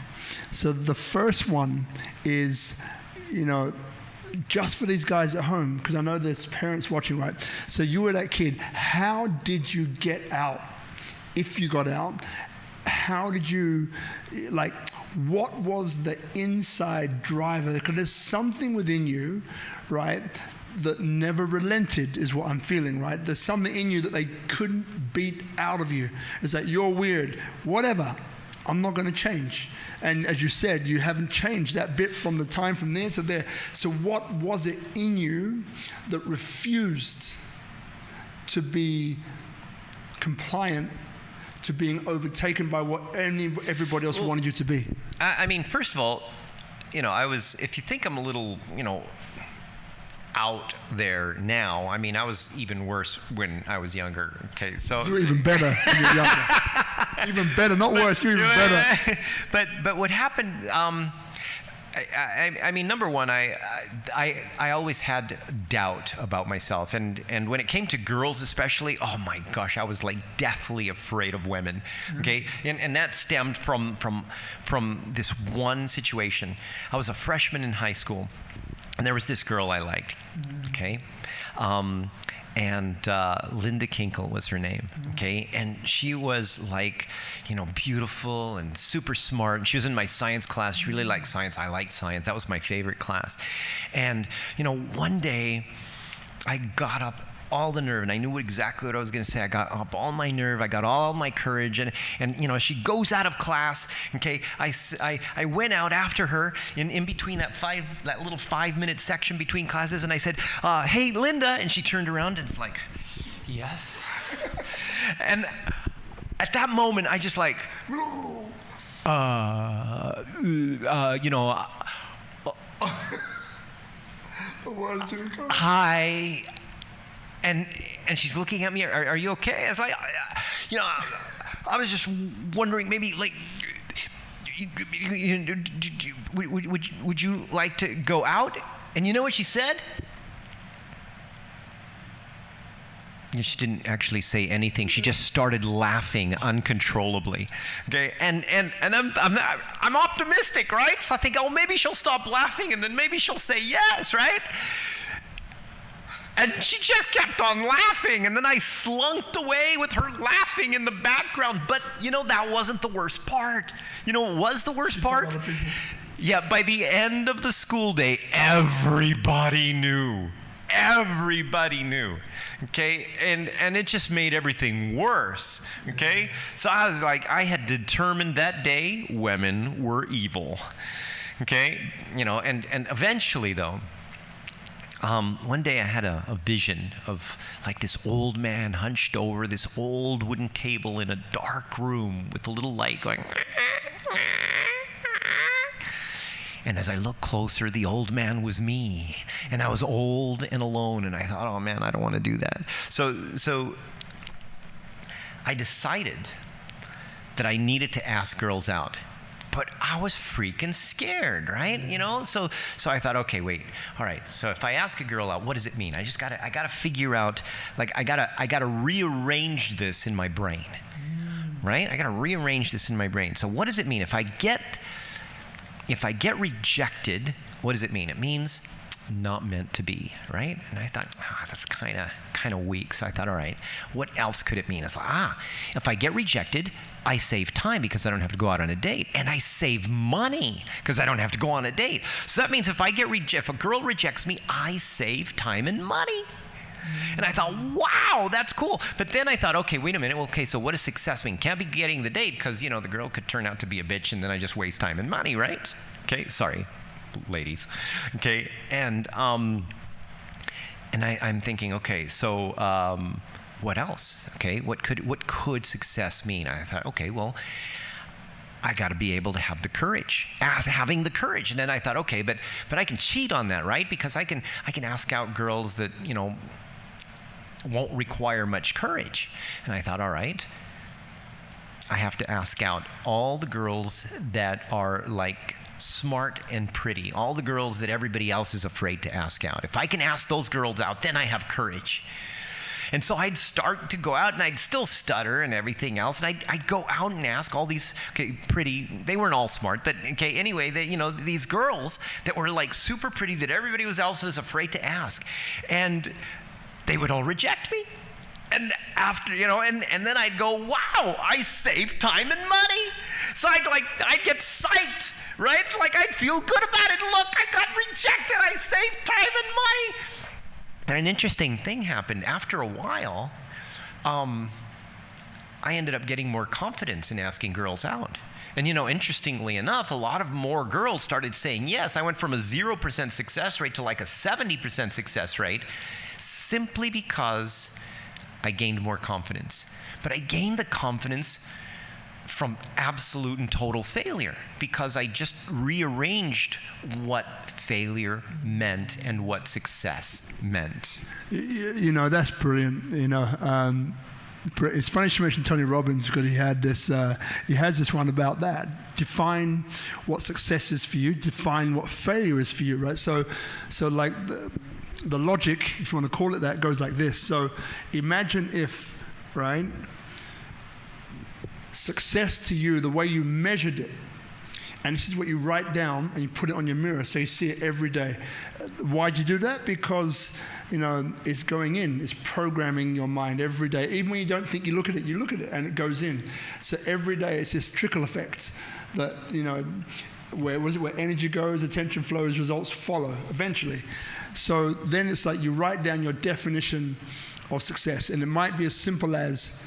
So the first one is, just for these guys at home, because I know there's parents watching, right? So you were that kid. How did you get out? If you got out, how did you, what was the inside driver? Because there's something within you, right, that never relented, is what I'm feeling, right? There's something in you that they couldn't beat out of you. It's like, you're weird, whatever, I'm not going to change. And as you said, you haven't changed that bit from the time from there to there. So what was it in you that refused to be compliant to being overtaken by what everybody else wanted you to be? I mean, first of all, if you think I'm a little, out there now, I mean, I was even worse when I was younger. Okay, so you're even better when you're younger. Even better, not worse. You're even better. But what happened? I mean, number one, I always had doubt about myself, and when it came to girls especially, oh my gosh, I was like deathly afraid of women. Okay, and that stemmed from this one situation. I was a freshman in high school, and there was this girl I liked. Okay. And Linda Kinkle was her name, okay? And she was like, beautiful and super smart. And she was in my science class. She really liked science. I liked science. That was my favorite class. And, one day I got up all the nerve, and I knew exactly what I was going to say. I got up all my nerve. I got all my courage. And she goes out of class, okay? I went out after her in between that little 5-minute section between classes, and I said, hey, Linda. And she turned around and it's like, yes. And at that moment, I just like, hi. And she's looking at me, are you okay? I was like, I was just wondering, maybe like, would you like to go out? And you know what she said? She didn't actually say anything. She just started laughing uncontrollably. Okay, and I'm optimistic, right? So I think, maybe she'll stop laughing, and then maybe she'll say yes, right? And she just kept on laughing, and then I slunked away with her laughing in the background. But, that wasn't the worst part. What was the worst part? Yeah, by the end of the school day, everybody knew. Everybody knew, okay? And it just made everything worse, okay? So I was like, I had determined that day women were evil, okay? And eventually, though, one day I had a vision of like this old man hunched over this old wooden table in a dark room with a little light going. And as I looked closer, the old man was me. And I was old and alone. And I thought, oh man, I don't want to do that. So I decided that I needed to ask girls out. But I was freaking scared, right? So I thought, okay, wait, all right. So if I ask a girl out, what does it mean? I gotta figure out, like, I gotta rearrange this in my brain, right? I gotta rearrange this in my brain. So what does it mean if I get rejected? What does it mean? It means not meant to be, right? And I thought, that's kind of weak. So I thought, all right, what else could it mean? I was like, if I get rejected, I save time because I don't have to go out on a date, and I save money because I don't have to go on a date. So that means if a girl rejects me, I save time and money. And I thought, wow, that's cool. But then I thought, okay, wait a minute. Okay, so what does success mean? Can't be getting the date because, the girl could turn out to be a bitch and then I just waste time and money, right? Okay, sorry, ladies. Okay, and I'm thinking, okay, so what else? Okay, what could success mean? I thought, okay, well, I got to be able to have the courage, having the courage. And then I thought, okay, but I can cheat on that, right? Because I can ask out girls that, won't require much courage. And I thought, all right, I have to ask out all the girls that are like smart and pretty, all the girls that everybody else is afraid to ask out. If I can ask those girls out, then I have courage. And so I'd start to go out, and I'd still stutter and everything else, and I'd go out and ask all these pretty, they weren't all smart, but anyway, these girls that were like super pretty that everybody else was afraid to ask. And they would all reject me. And after, and then I'd go, wow, I saved time and money. So I'd get psyched, right? Like I'd feel good about it. Look, I got rejected. I saved time and money. And an interesting thing happened. After a while, I ended up getting more confidence in asking girls out. And interestingly enough, a lot of more girls started saying yes. I went from a 0% success rate to like a 70% success rate simply because I gained more confidence. But I gained the confidence from absolute and total failure because I just rearranged what failure meant and what success meant. That's brilliant. It's funny you mentioned Tony Robbins because he has this one about that. Define what success is for you. Define what failure is for you, right? So like the logic, if you want to call it that, goes like this. So imagine if, right, success to you, the way you measured it, and this is what you write down and you put it on your mirror so you see it every day. Why'd you do that? Because it's going in, it's programming your mind every day. Even when you don't think you look at it and it goes in. So every day it's this trickle effect that, where energy goes, attention flows, results follow eventually. So then it's like you write down your definition of success, and it might be as simple as,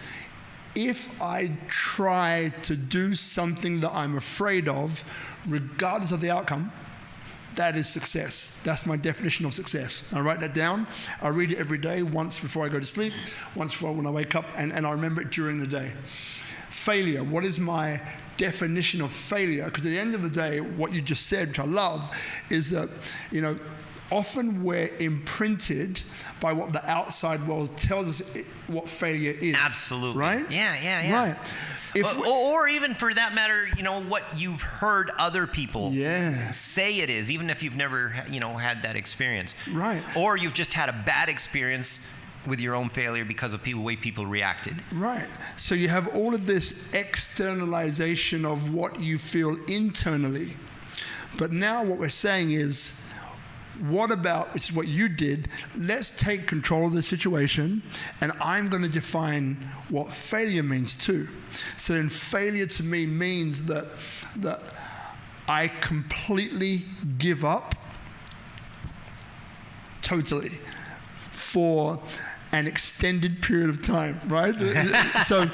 if I try to do something that I'm afraid of, regardless of the outcome, that is success. That's my definition of success. I write that down. I read it every day, once before I go to sleep, once before when I wake up, and I remember it during the day. Failure. What is my definition of failure? Because at the end of the day, what you just said, which I love, is that, often we're imprinted by what the outside world tells us what failure is. Absolutely. Right? Yeah. Right. Or even for that matter, what you've heard other people Yeah. say it is, even if you've never, had that experience. Right. Or you've just had a bad experience with your own failure because of the way people reacted. Right. So you have all of this externalization of what you feel internally. But now what we're saying is, what about, which is what you did, let's take control of the situation, and I'm going to define what failure means too. So then failure to me means that I completely give up totally for an extended period of time, right? So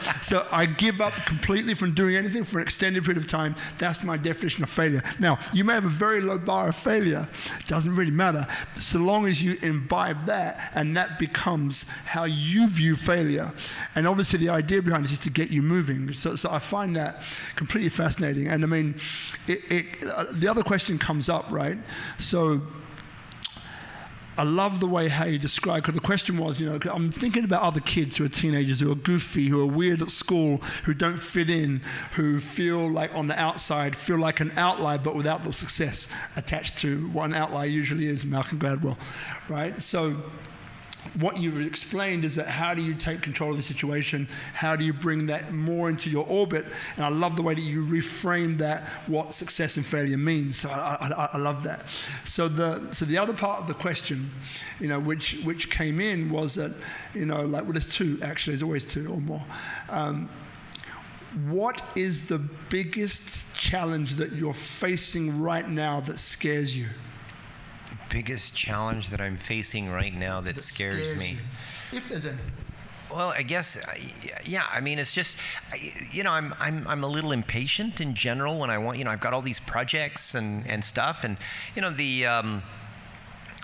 I give up completely from doing anything for an extended period of time. That's my definition of failure. Now, you may have a very low bar of failure. Doesn't really matter. So long as you imbibe that, and that becomes how you view failure. And obviously the idea behind it is to get you moving. So I find that completely fascinating. And I mean, the other question comes up, right? So I love the way how you describe, because the question was, I'm thinking about other kids who are teenagers, who are goofy, who are weird at school, who don't fit in, who feel like on the outside, feel like an outlier, but without the success attached to what an outlier usually is, Malcolm Gladwell, right? So what you've explained is that how do you take control of the situation? How do you bring that more into your orbit? And I love the way that you reframe that, what success and failure means. So I love that. So the other part of the question, which came in was that, there's two actually. There's always two or more. What is the biggest challenge that you're facing right now that scares you? Biggest challenge that I'm facing right now that scares me. If there's any. Well, I guess, it's just, I'm a little impatient in general when I want, I've got all these projects and stuff, and,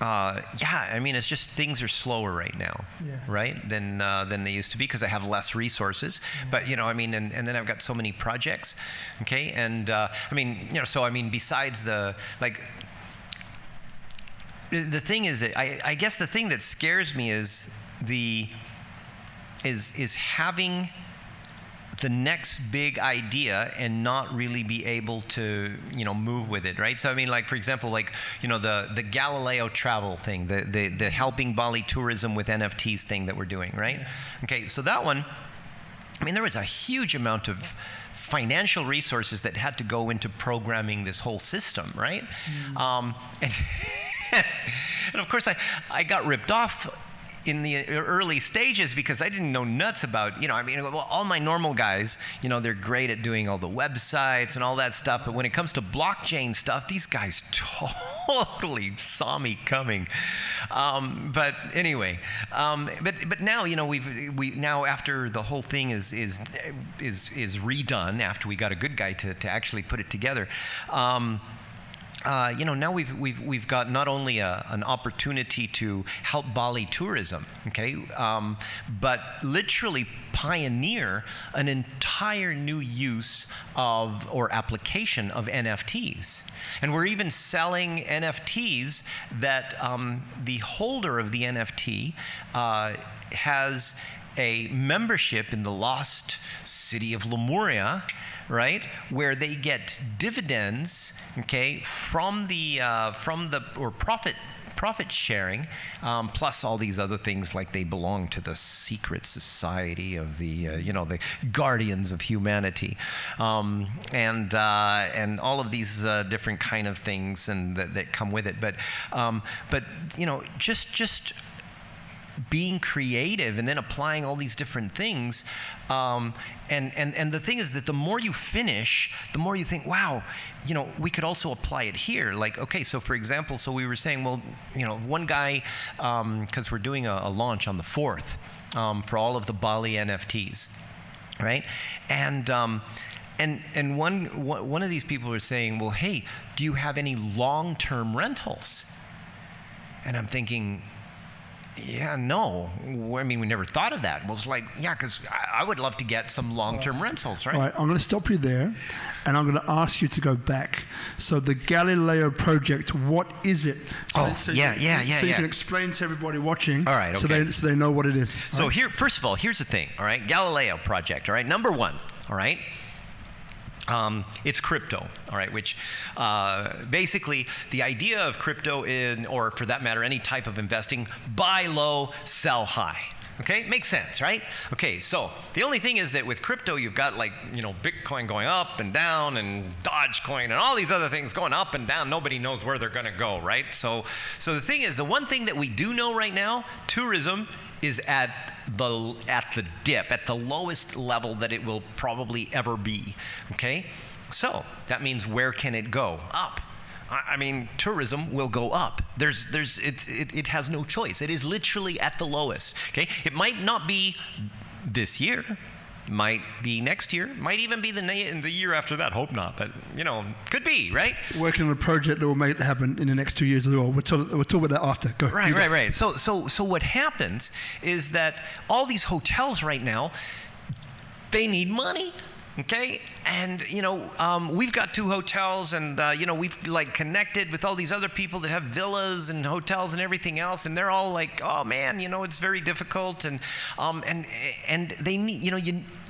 it's just things are slower right now, right, than they used to be because I have less resources. But, and then I've got so many projects, okay, and, besides the, the thing is that I guess the thing that scares me is having the next big idea and not really be able to move with it, right? So for example, the Galileo travel thing, the helping Bali tourism with NFTs thing that we're doing, right? Okay, so that one, there was a huge amount of financial resources that had to go into programming this whole system, right? And of course, I got ripped off in the early stages, because I didn't know nuts about, well, all my normal guys, they're great at doing all the websites and all that stuff. But when it comes to blockchain stuff, these guys totally saw me coming. But anyway, but now, we now, after the whole thing is redone, after we got a good guy to actually put it together, now we've got not only an opportunity to help Bali tourism, okay, but literally pioneer an entire new use of or application of NFTs. And we're even selling NFTs that the holder of the NFT has a membership in the lost city of Lemuria, right, where they get dividends, okay, from the or profit sharing, plus all these other things, like they belong to the secret society of the the guardians of humanity, and all of these different kind of things and that come with it. But just being creative and then applying all these different things, and the thing is that the more you finish, the more you think, wow, we could also apply it here. Like, okay, so for example, so we were saying, well, one guy, because we're doing a launch on the 4th for all of the Bali NFTs, right? And one of these people are saying, well, hey, do you have any long-term rentals? And I'm thinking, yeah, no. I mean, we never thought of that. Well, it's like, yeah, because I would love to get some long-term rentals, right? All right, I'm going to stop you there, and I'm going to ask you to go back. So the Galileo project, what is it? So you can explain to everybody watching, all right, okay, so they know what it is. So right? Here, first of all, here's the thing, all right? Galileo project, all right? Number one, all right? It's crypto, all right, which basically the idea of crypto or for that matter, any type of investing, buy low, sell high. Okay, makes sense, right? Okay, so the only thing is that with crypto, you've got like, Bitcoin going up and down and Dogecoin and all these other things going up and down. Nobody knows where they're going to go, right? So the thing is, the one thing that we do know right now, tourism is at the dip, at the lowest level that it will probably ever be, okay? So that means, where can it go? Up. I mean, tourism will go up. It has no choice. It is literally at the lowest, okay? It might not be this year, might be next year, might even be the year after that. Hope not, but could be, right? Working on a project that will make it happen in the next 2 years as well. We'll talk about that after. Go. Right. So what happens is that all these hotels right now, they need money. Okay, and we've got 2 hotels, and we've like connected with all these other people that have villas and hotels and everything else, and they're all like, oh man, it's very difficult, and they need,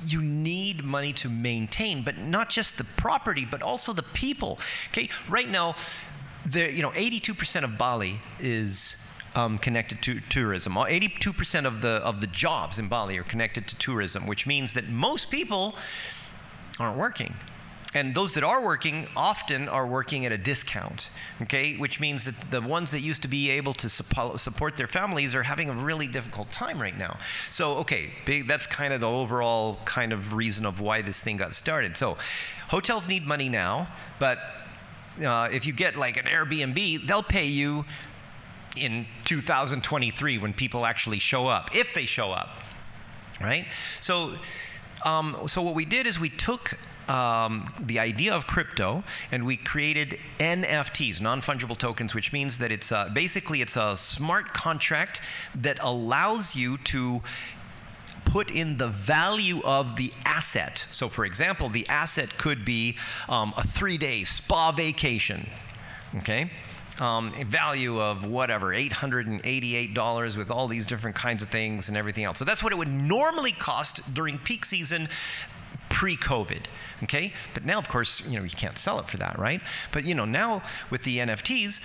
you need money to maintain, but not just the property, but also the people. Okay, right now, 82% of Bali is connected to tourism. 82% of the jobs in Bali are connected to tourism, which means that most people aren't working. And those that are working often are working at a discount, okay? Which means that the ones that used to be able to support their families are having a really difficult time right now. So, okay, that's kind of the overall kind of reason of why this thing got started. So, hotels need money now, but if you get like an Airbnb, they'll pay you in 2023 when people actually show up, if they show up, right? So what we did is we took the idea of crypto and we created NFTs, non-fungible tokens, which means that it's basically it's a smart contract that allows you to put in the value of the asset. So for example, the asset could be a 3-day spa vacation, okay? A value of whatever, $888 with all these different kinds of things and everything else. So that's what it would normally cost during peak season pre-COVID, okay? But now, of course, you can't sell it for that, right? But, now with the NFTs,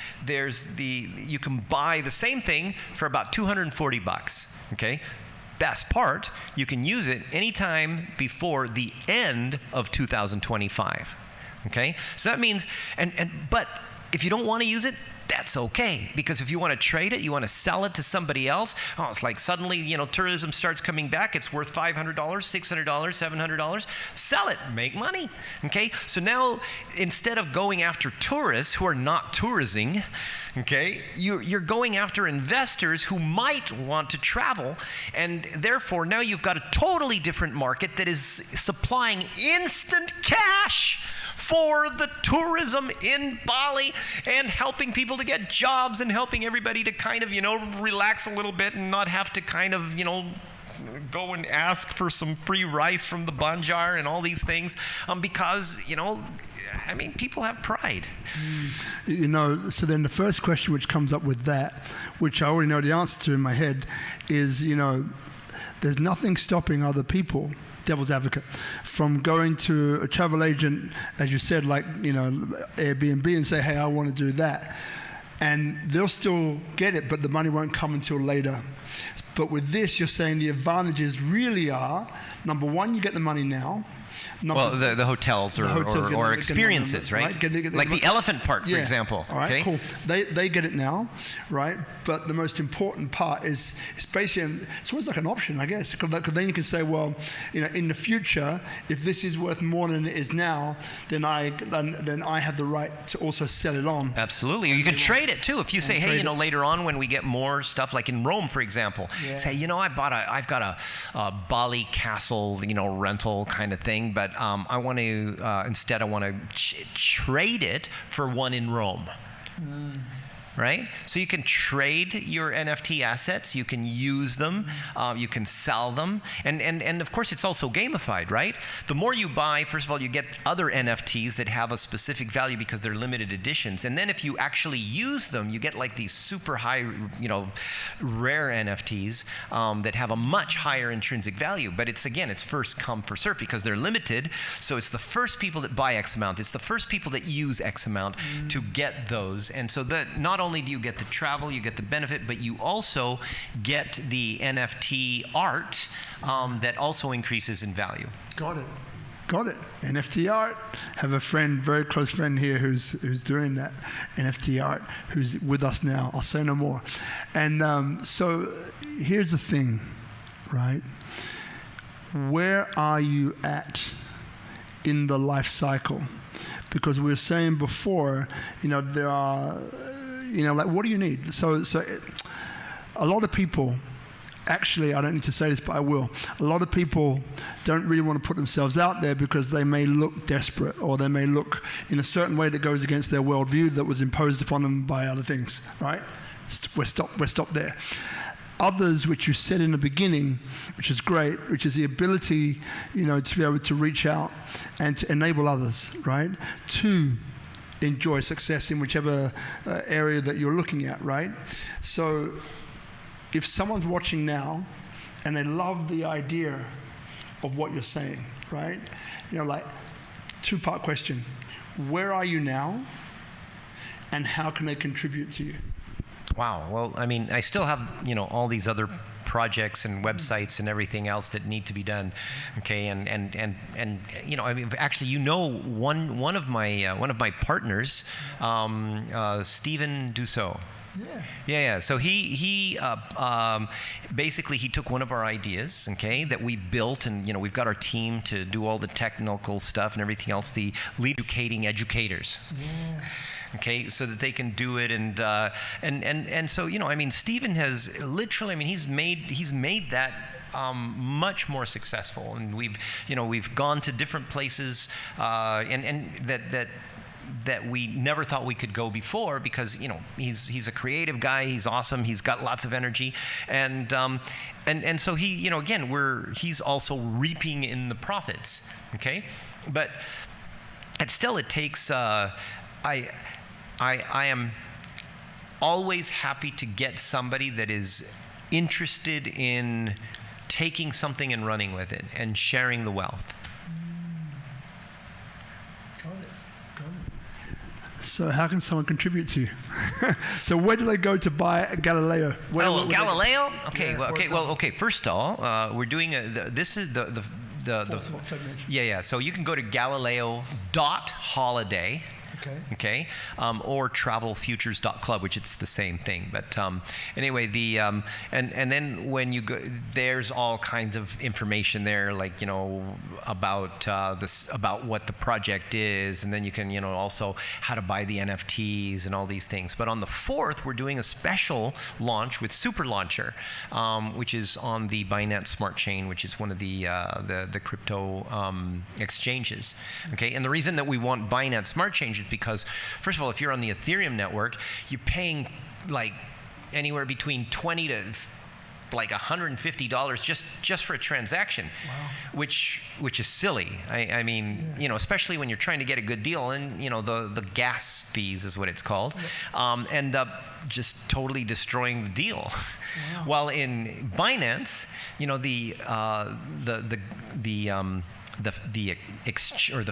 you can buy the same thing for about $240, okay? Best part, you can use it anytime before the end of 2025, okay? So that means, but if you don't want to use it, that's okay, because if you want to trade it, you want to sell it to somebody else, it's like suddenly, tourism starts coming back, it's worth $500, $600, $700, sell it, make money, okay? So now, instead of going after tourists who are not tourising, okay, you're going after investors who might want to travel, and therefore now you've got a totally different market that is supplying instant cash for the tourism in Bali and helping people to get jobs and helping everybody to kind of, relax a little bit and not have to kind of, go and ask for some free rice from the Banjar and all these things, because, people have pride. So then the first question which comes up with that, which I already know the answer to in my head, is, there's nothing stopping other people, devil's advocate, from going to a travel agent, as you said, like, Airbnb, and say, hey, I want to do that. And they'll still get it, but the money won't come until later. But with this, you're saying the advantages really are, number one, you get the money now. The hotels or experiences, right? Like the elephant park, for example. All right, cool. They get it now, right? But the most important part is basically, it's almost like an option, I guess. Because then you can say, well, in the future, if this is worth more than it is now, then I have the right to also sell it on. Absolutely. You can trade it too. If you say, hey, later on when we get more stuff, like in Rome, for example, say, I've got a Bali castle, rental kind of thing. But I want to, instead, I want to trade it for one in Rome. Right? So you can trade your NFT assets, you can use them, you can sell them, and of course it's also gamified, right? The more you buy, first of all, you get other NFTs that have a specific value because they're limited editions, and then if you actually use them, you get like these super high, rare NFTs that have a much higher intrinsic value, but it's first come, first served because they're limited, so it's the first people that buy X amount, it's the first people that use X amount to get those, and so that not only do you get the travel, you get the benefit, but you also get the NFT art that also increases in value. Got it. NFT art. Have a friend, very close friend here who's doing that NFT art, who's with us now. I'll say no more. And so here's the thing, right? Where are you at in the life cycle? Because we were saying before, there are, like, what do you need? So a lot of people, actually, I don't need to say this, but I will. A lot of people don't really want to put themselves out there because they may look desperate, or they may look in a certain way that goes against their worldview that was imposed upon them by other things, right? We're stopped there. Others, which you said in the beginning, which is great, which is the ability, to be able to reach out and to enable others, right, to enjoy success in whichever area that you're looking at, right? So if someone's watching now and they love the idea of what you're saying, right? Like, two-part question. Where are you now, and how can they contribute to you? Wow. Well, I still have, all these other projects and websites and everything else that need to be done. Okay, and actually, one of my partners, Stephen Dussault. Yeah. So he basically he took one of our ideas, okay, that we built, and we've got our team to do all the technical stuff and everything else, the lead educating educators. Yeah. Okay, so that they can do it, and so Stephen has literally, he's made that much more successful, and we've gone to different places, and that we never thought we could go before, because he's a creative guy, he's awesome, he's got lots of energy, and so he he's also reaping in the profits, okay, but it takes I am always happy to get somebody that is interested in taking something and running with it and sharing the wealth. Got it. So how can someone contribute to you? So where do they go to buy Galileo? Galileo? Okay. First of all, we're doing this is the So you can go to galileo.holiday. Okay, or travelfutures.club, which it's the same thing. But anyway, and then when you go, there's all kinds of information there, like about about what the project is, and then you can also how to buy the NFTs and all these things. But on the 4th, we're doing a special launch with Super Launcher, which is on the Binance Smart Chain, which is one of the crypto exchanges. Okay, and the reason that we want Binance Smart Chain is because, first of all, if you're on the Ethereum network, you're paying like anywhere between $20 to like $150 just for a transaction. Wow. which is silly. I mean, especially when you're trying to get a good deal, and the gas fees is what it's called, end up just totally destroying the deal. Wow. While in Binance, the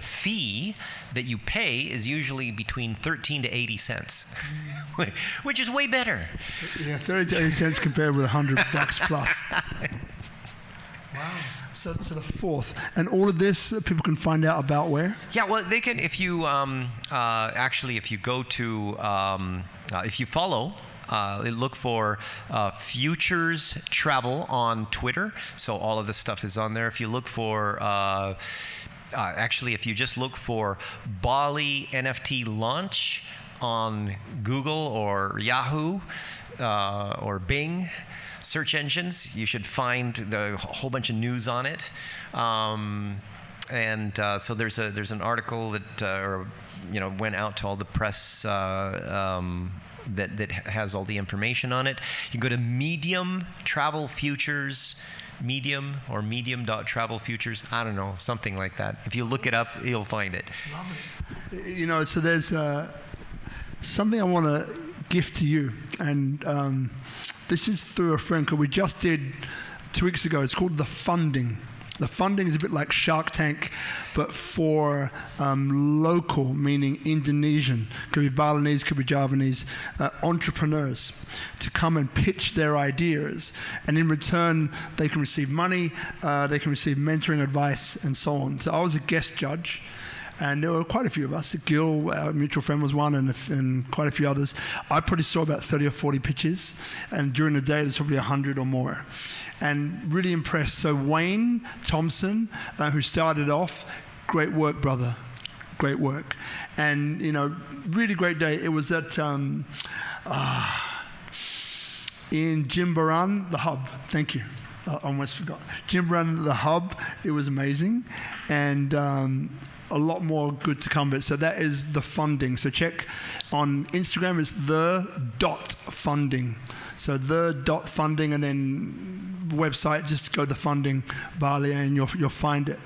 fee that you pay is usually between 13 to 80 cents, which is way better. Yeah, 30 to 80 cents compared with $100 plus. Wow. So the 4th, and all of this people can find out about where? Yeah, well, they can if you if you go to if you follow. Look for Futures Travel on Twitter. So all of this stuff is on there. If you look for, if you just look for Bali NFT launch on Google or Yahoo or Bing search engines, you should find a whole bunch of news on it. So there's an article that went out to all the press. That has all the information on it. You can go to Medium Travel Futures, Medium or Medium.travelfutures. I don't know, something like that. If you look it up, you'll find it. Love it. So there's something I want to gift to you, and this is through a friend we just did 2 weeks ago. It's called The Funding. The funding is a bit like Shark Tank, but for local, meaning Indonesian, could be Balinese, could be Javanese, entrepreneurs to come and pitch their ideas. And in return, they can receive money, they can receive mentoring advice, and so on. So I was a guest judge. And there were quite a few of us. Gil, our mutual friend, was one, and quite a few others. I probably saw about 30 or 40 pitches, and during the day there's probably 100 or more. And really impressed. So Wayne Thompson, who started off, great work, brother. Great work. And, really great day. It was at in Jimbaran, the hub. Thank you. I almost forgot. Jimbaran, the hub. It was amazing. And a lot more good to come of it. So that is The Funding. So check on Instagram, it's the.funding. So the.funding, and then website, just go The Funding Bali, and you'll find it.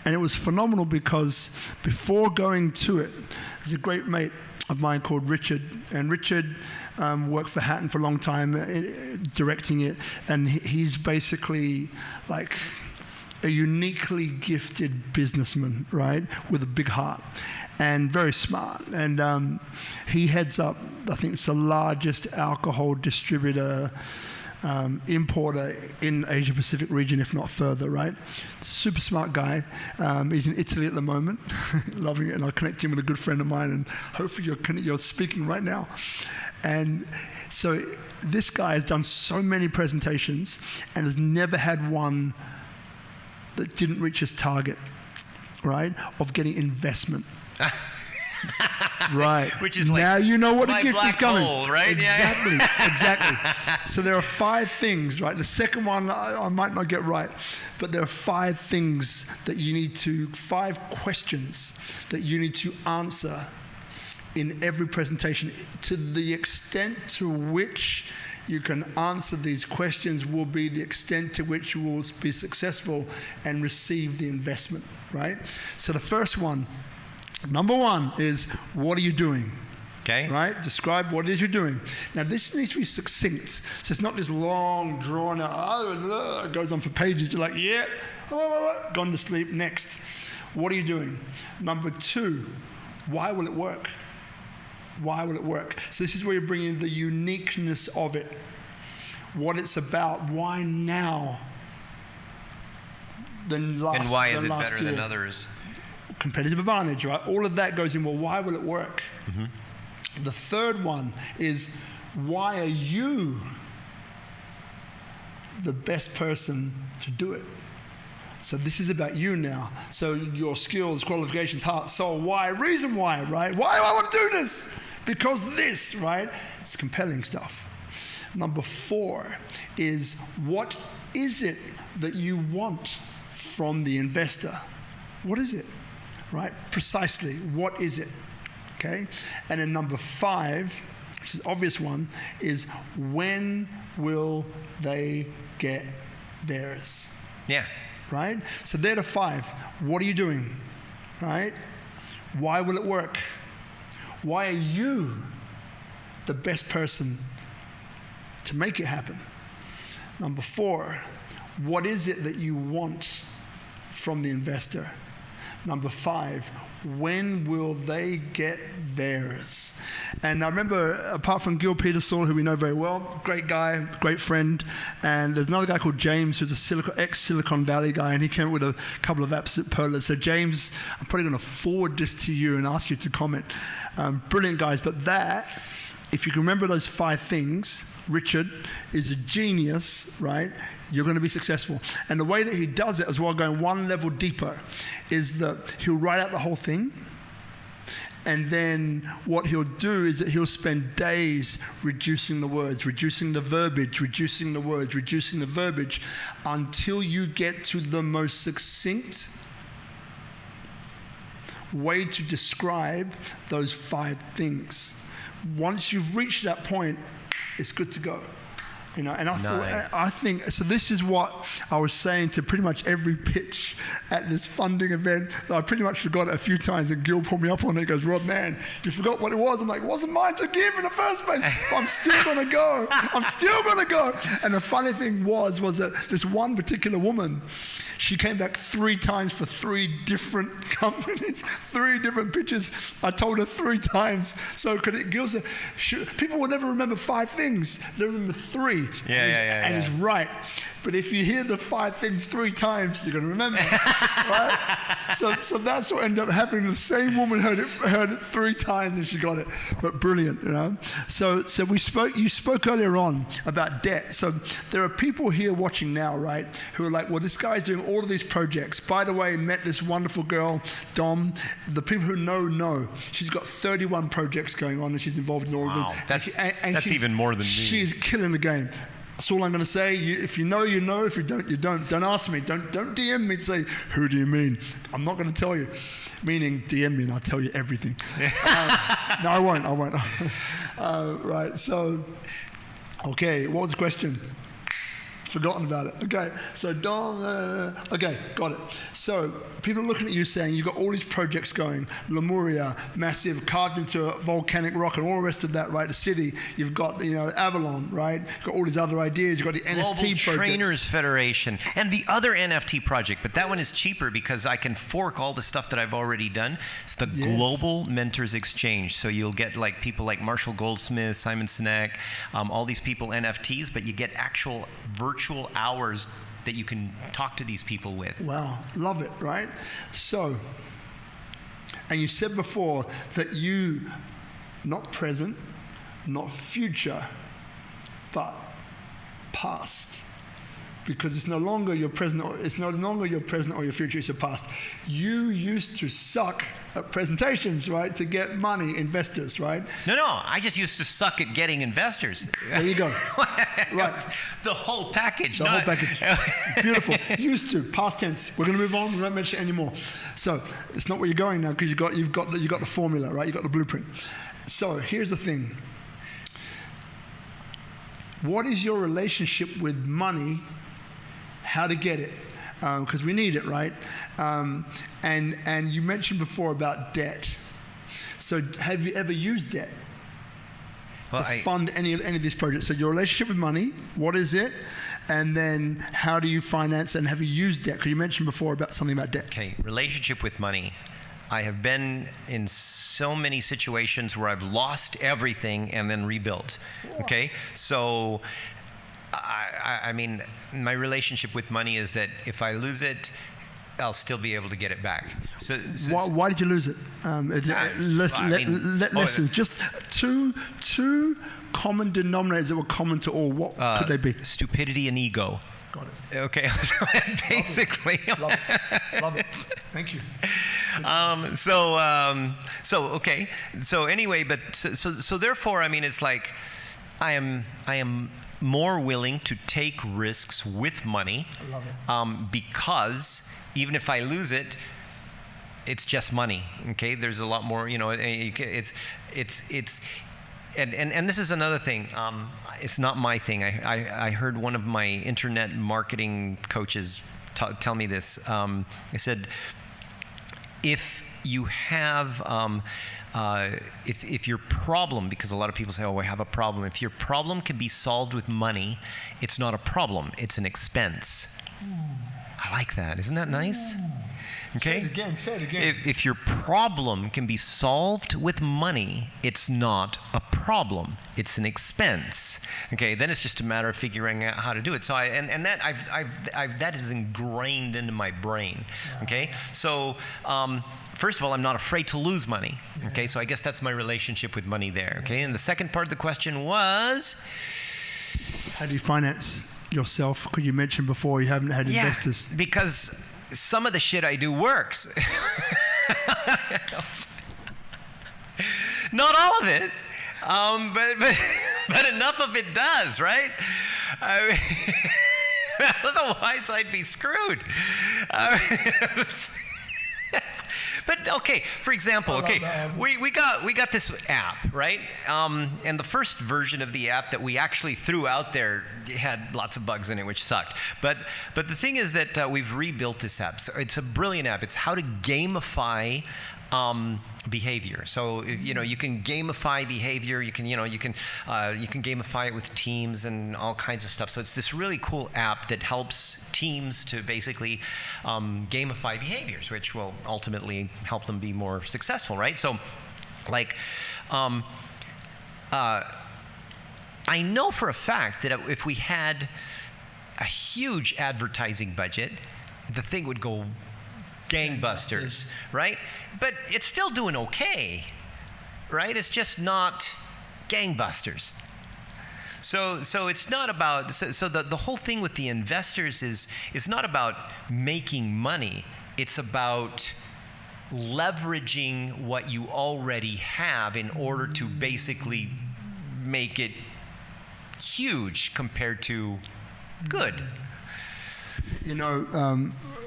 And it was phenomenal because before going to it, there's a great mate of mine called Richard, and Richard worked for Hatton for a long time, directing it, and he's basically like a uniquely gifted businessman, right, with a big heart and very smart. And he heads up, I think it's the largest alcohol distributor, importer in Asia Pacific region, if not further, right? Super smart guy. He's in Italy at the moment, loving it, and I'll connect him with a good friend of mine, and hopefully you're speaking right now. And so this guy has done so many presentations and has never had one that didn't reach his target, right, of getting investment. Right. Which is now like you know what the gift is coming. Hole, right? Exactly. Exactly. So there are 5 things, right? The second one I might not get right, but there are 5 things that you need to, 5 questions that you need to answer in every presentation. To the extent to which you can answer these questions will be the extent to which you will be successful and receive the investment, right? So the first one, number 1 is, what are you doing? Okay. Right? Describe what it is you're doing. Now, this needs to be succinct. So it's not this long, drawn out, it goes on for pages. You're like, yeah, gone to sleep, next. What are you doing? Number 2, why will it work? Why will it work? So this is where you bring in the uniqueness of it, what it's about, why now than last year. And why is it better than others? competitive advantage, right? All of that goes in, well, why will it work? The third one is, why are you the best person to do it? So this is about you now. So your skills, qualifications, heart, soul, why, reason why, right? Why do I want to do this? Because this, right? It's compelling stuff. Number 4 is, what is it that you want from the investor? What is it, right? Precisely, what is it? Okay? And then number 5, which is the obvious one, is, when will they get theirs? Yeah. Right? So they're the 5. What are you doing? Right? Why will it work? Why are you the best person to make it happen? Number 4, what is it that you want from the investor? Number 5, when will they get theirs? And I remember, apart from Gil Petersall, who we know very well, great guy, great friend, and there's another guy called James, who's a ex-Silicon Valley guy, and he came up with a couple of absolute pearlers. So James, I'm probably going to forward this to you and ask you to comment. Brilliant guys, but that, if you can remember those 5 things, Richard is a genius, right? You're going to be successful. And the way that he does it as well, going one level deeper, is that he'll write out the whole thing. And then what he'll do is that he'll spend days reducing the words, reducing the verbiage, reducing the words, reducing the verbiage, until you get to the most succinct way to describe those 5 things. Once you've reached that point, it's good to go. You know, and I think, so this is what I was saying to pretty much every pitch at this funding event. I pretty much forgot it a few times, and Gil pulled me up on it. He goes, Rod, man, you forgot what it was. I'm like, it wasn't mine to give in the first place, but I'm still going to go. I'm still going to go. And the funny thing was that this one particular woman, she came back 3 times for 3 different companies, 3 different pitches. I told her 3 times. So Gil said, people will never remember 5 things. They remember 3. And he's right. But if you hear the 5 things 3 times, you're going to remember. Right? So that's what ended up happening. The same woman heard it 3 times and she got it. But brilliant, you know. So you spoke earlier on about debt. So there are people here watching now, right, who are like, well, this guy's doing all of these projects. By the way, met this wonderful girl, Dom. The people who know. She's got 31 projects going on and she's involved in all of them. That's even more than me. She's killing the game. That's all I'm going to say. If you know, you know. If you don't, you don't. Don't ask me. Don't DM me and say, who do you mean? I'm not going to tell you. Meaning DM me and I'll tell you everything. No, I won't. Right, so, okay, what was the question? Forgotten about it. Okay, so okay, got it. So people are looking at you saying you've got all these projects going, Lemuria, massive, carved into a volcanic rock and all the rest of that, right? The city, you've got, Avalon, right? You've got all these other ideas, you've got the Global NFT projects. Trainers Federation, and the other NFT project, but that one is cheaper because I can fork all the stuff that I've already done. It's the Global Mentors Exchange. So you'll get like people like Marshall Goldsmith, Simon Sinek, all these people NFTs, but you get actual virtual hours that you can talk to these people with. Wow, love it, right? So, and you said before that you, not present, not future, but past. Because it's no longer your present, or your future, it's your past. You used to suck at presentations, right, to get money, investors, right? No, I just used to suck at getting investors. There you go. Right. The whole package. The whole package. Beautiful. Used to, past tense. We're going to move on. We won't mention it anymore. So it's not where you're going now because you've got the formula, right? You've got the blueprint. So here's the thing. What is your relationship with money? How to get it? Because we need it, right? And you mentioned before about debt. So have you ever used debt to fund any of these projects? So your relationship with money, what is it? And then how do you finance, and have you used debt? Because you mentioned before about something about debt. Okay, relationship with money. I have been in so many situations where I've lost everything and then rebuilt. Okay, so I mean, my relationship with money is that if I lose it, I'll still be able to get it back. So why did you lose it? Lessons. Just two common denominators that were common to all. What could they be? Stupidity and ego. Got it. Okay, basically. Love it. Love it. Thank you. Okay. So anyway, but so therefore, I mean, it's like I am more willing to take risks with money. I love it. Because even if I lose it, it's just money. Okay, there's a lot more. You know, it's. And this is another thing. It's not my thing. I heard one of my internet marketing coaches tell me this. He said, if you have, if your problem, because a lot of people say, oh, I have a problem. If your problem can be solved with money, it's not a problem. It's an expense. I like that. Isn't that nice? Okay. Say it again. If your problem can be solved with money, it's not a problem. It's an expense. Okay. Then it's just a matter of figuring out how to do it. So that is ingrained into my brain. Wow. Okay. So first of all, I'm not afraid to lose money. Yeah. Okay. So I guess that's my relationship with money there. Okay. And the second part of the question was, how do you finance yourself? Because you mentioned before you haven't had investors. Because some of the shit I do works. Not all of it, but enough of it does, right? I mean, otherwise I'd be screwed. But okay, for example, we got this app, right? And the first version of the app that we actually threw out there had lots of bugs in it, which sucked. But the thing is that we've rebuilt this app. So it's a brilliant app. It's how to gamify behavior. So you can gamify behavior. You can gamify it with teams and all kinds of stuff. So it's this really cool app that helps teams to basically gamify behaviors, which will ultimately help them be more successful, right? So, like, I know for a fact that if we had a huge advertising budget, the thing would go gangbusters, right? But it's still doing okay, right? It's just not gangbusters. So it's not about, so the whole thing with the investors is not about making money. It's about leveraging what you already have in order to basically make it huge compared to good.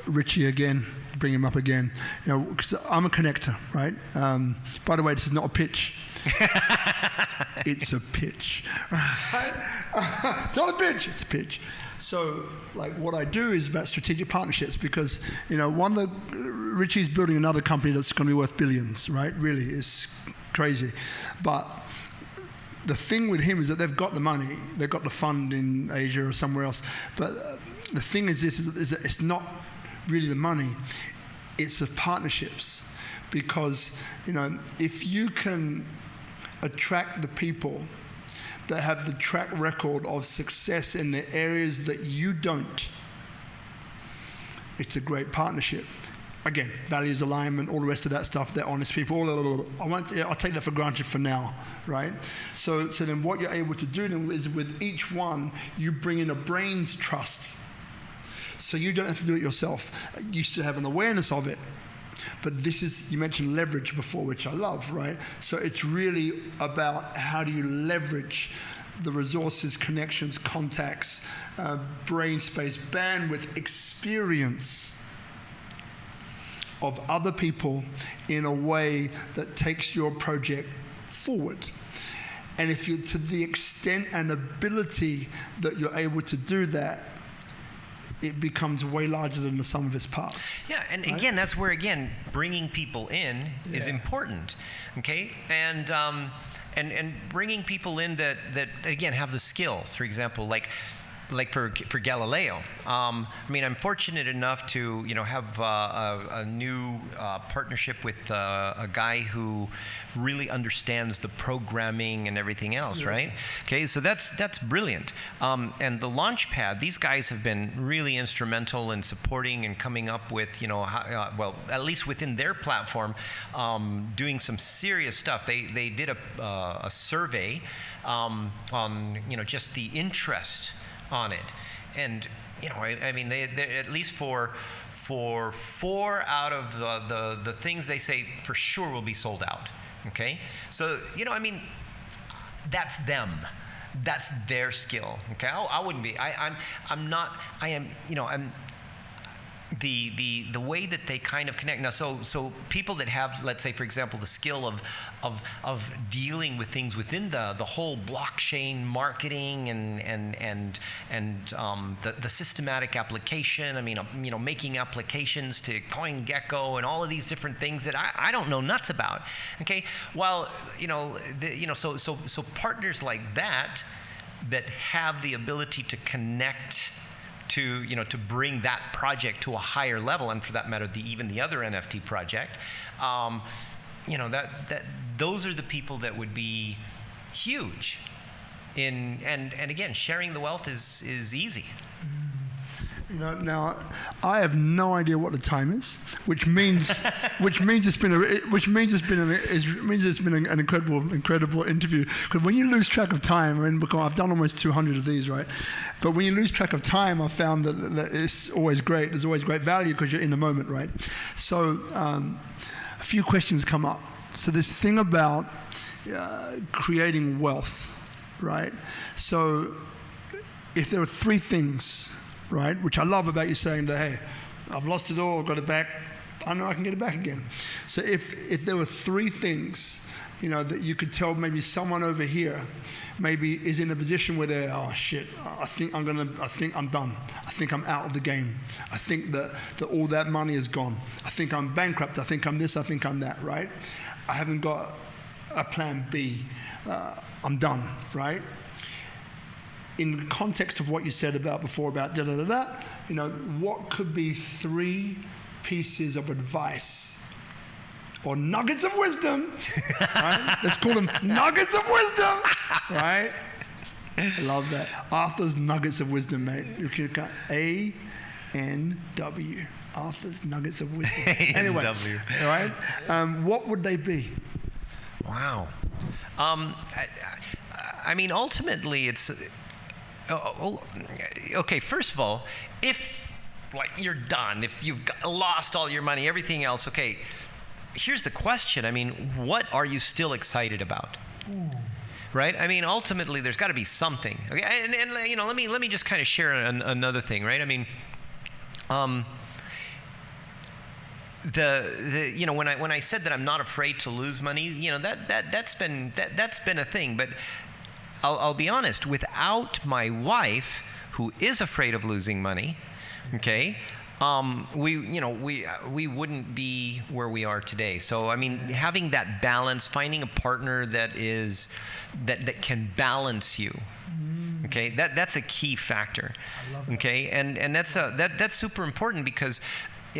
Richie again, bring him up again. Because I'm a connector, right? By the way, this is not a pitch. It's a pitch. It's not a pitch, it's a pitch. So, like, what I do is about strategic partnerships because, Richie's building another company that's going to be worth billions, right? Really, it's crazy. But the thing with him is that they've got the money, they've got the fund in Asia or somewhere else. But the thing is that it's not really the money, it's the partnerships. Because, if you can attract the people that have the track record of success in the areas that you don't, it's a great partnership. Again, values alignment, all the rest of that stuff, they're honest people. I'll take that for granted for now, right? So then what you're able to do then is with each one, you bring in a brains trust. So you don't have to do it yourself. You still have an awareness of it. But this is, you mentioned leverage before, which I love, right? So it's really about how do you leverage the resources, connections, contacts, brain space, bandwidth, experience of other people in a way that takes your project forward. And if you're to the extent and ability that you're able to do that, it becomes way larger than the sum of its parts. Yeah, and right? Again, that's where, bringing people in is important, okay? And bringing people in that again, have the skills. For example, like, like for Galileo. I mean, I'm fortunate enough to have a new partnership with a guy who really understands the programming and everything else, right? Okay, so that's brilliant. And the Launchpad, these guys have been really instrumental in supporting and coming up with, well, at least within their platform, doing some serious stuff. They did a survey on just the interest on it, and I mean they at least for 4 out of the things they say for sure will be sold out. Okay, so I mean that's them. That's their skill. Okay, I wouldn't be. I'm not. I am. I'm. The way that they kind of connect now, so people that have, let's say, for example, the skill of dealing with things within the whole blockchain marketing and the systematic application. I mean, making applications to CoinGecko and all of these different things that I don't know nuts about. Okay, well, so partners like that have the ability to connect to bring that project to a higher level, and for that matter, even the other NFT project, those are the people that would be huge in, and again, sharing the wealth is easy. Now I have no idea what the time is, which means it's been an incredible interview. Because when you lose track of time, I mean, because I've done almost 200 of these, right? But when you lose track of time, I found that it's always great. There's always great value because you're in the moment, right? So a few questions come up. So this thing about creating wealth, right? So if there were 3 things, right, which I love about you saying that, hey, I've lost it all, got it back, I know I can get it back again. So if there were 3 things, that you could tell maybe someone over here maybe is in a position where they're, oh shit, I think I'm done. I think I'm out of the game. I think that all that money is gone. I think I'm bankrupt. I think I'm this, I think I'm that, right? I haven't got a plan B. I'm done, right? In the context of what you said before about what could be 3 pieces of advice or nuggets of wisdom, right? Let's call them nuggets of wisdom, right? I love that. Arthur's nuggets of wisdom, mate. You can cut A-N-W. Arthur's nuggets of wisdom. Anyway, all right? What would they be? Wow. I mean, ultimately, it's... okay, first of all, if you're done, if you've lost all your money, everything else, okay, here's the question. I mean, what are you still excited about? Ooh. Right? I mean, ultimately, there's got to be something. Okay, and let me just kind of share another thing, right? I mean, when I said that I'm not afraid to lose money, that's been a thing, but I'll be honest, without my wife, who is afraid of losing money, okay, we wouldn't be where we are today. So I mean, having that balance, finding a partner that can balance you, okay, that's a key factor. I love that. Okay, and that's super important because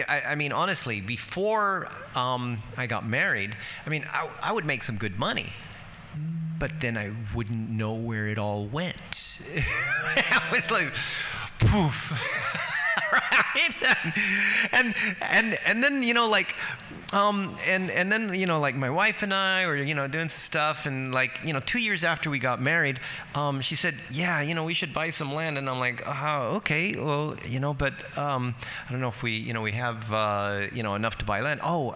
I mean, honestly, before I got married, I mean, I would make some good money. But then I wouldn't know where it all went. I was like, poof, right? And then and then like my wife and I were doing some stuff, and 2 years after we got married, she said, yeah, we should buy some land, and I'm like, okay, well, but I don't know if we have enough to buy land. Oh,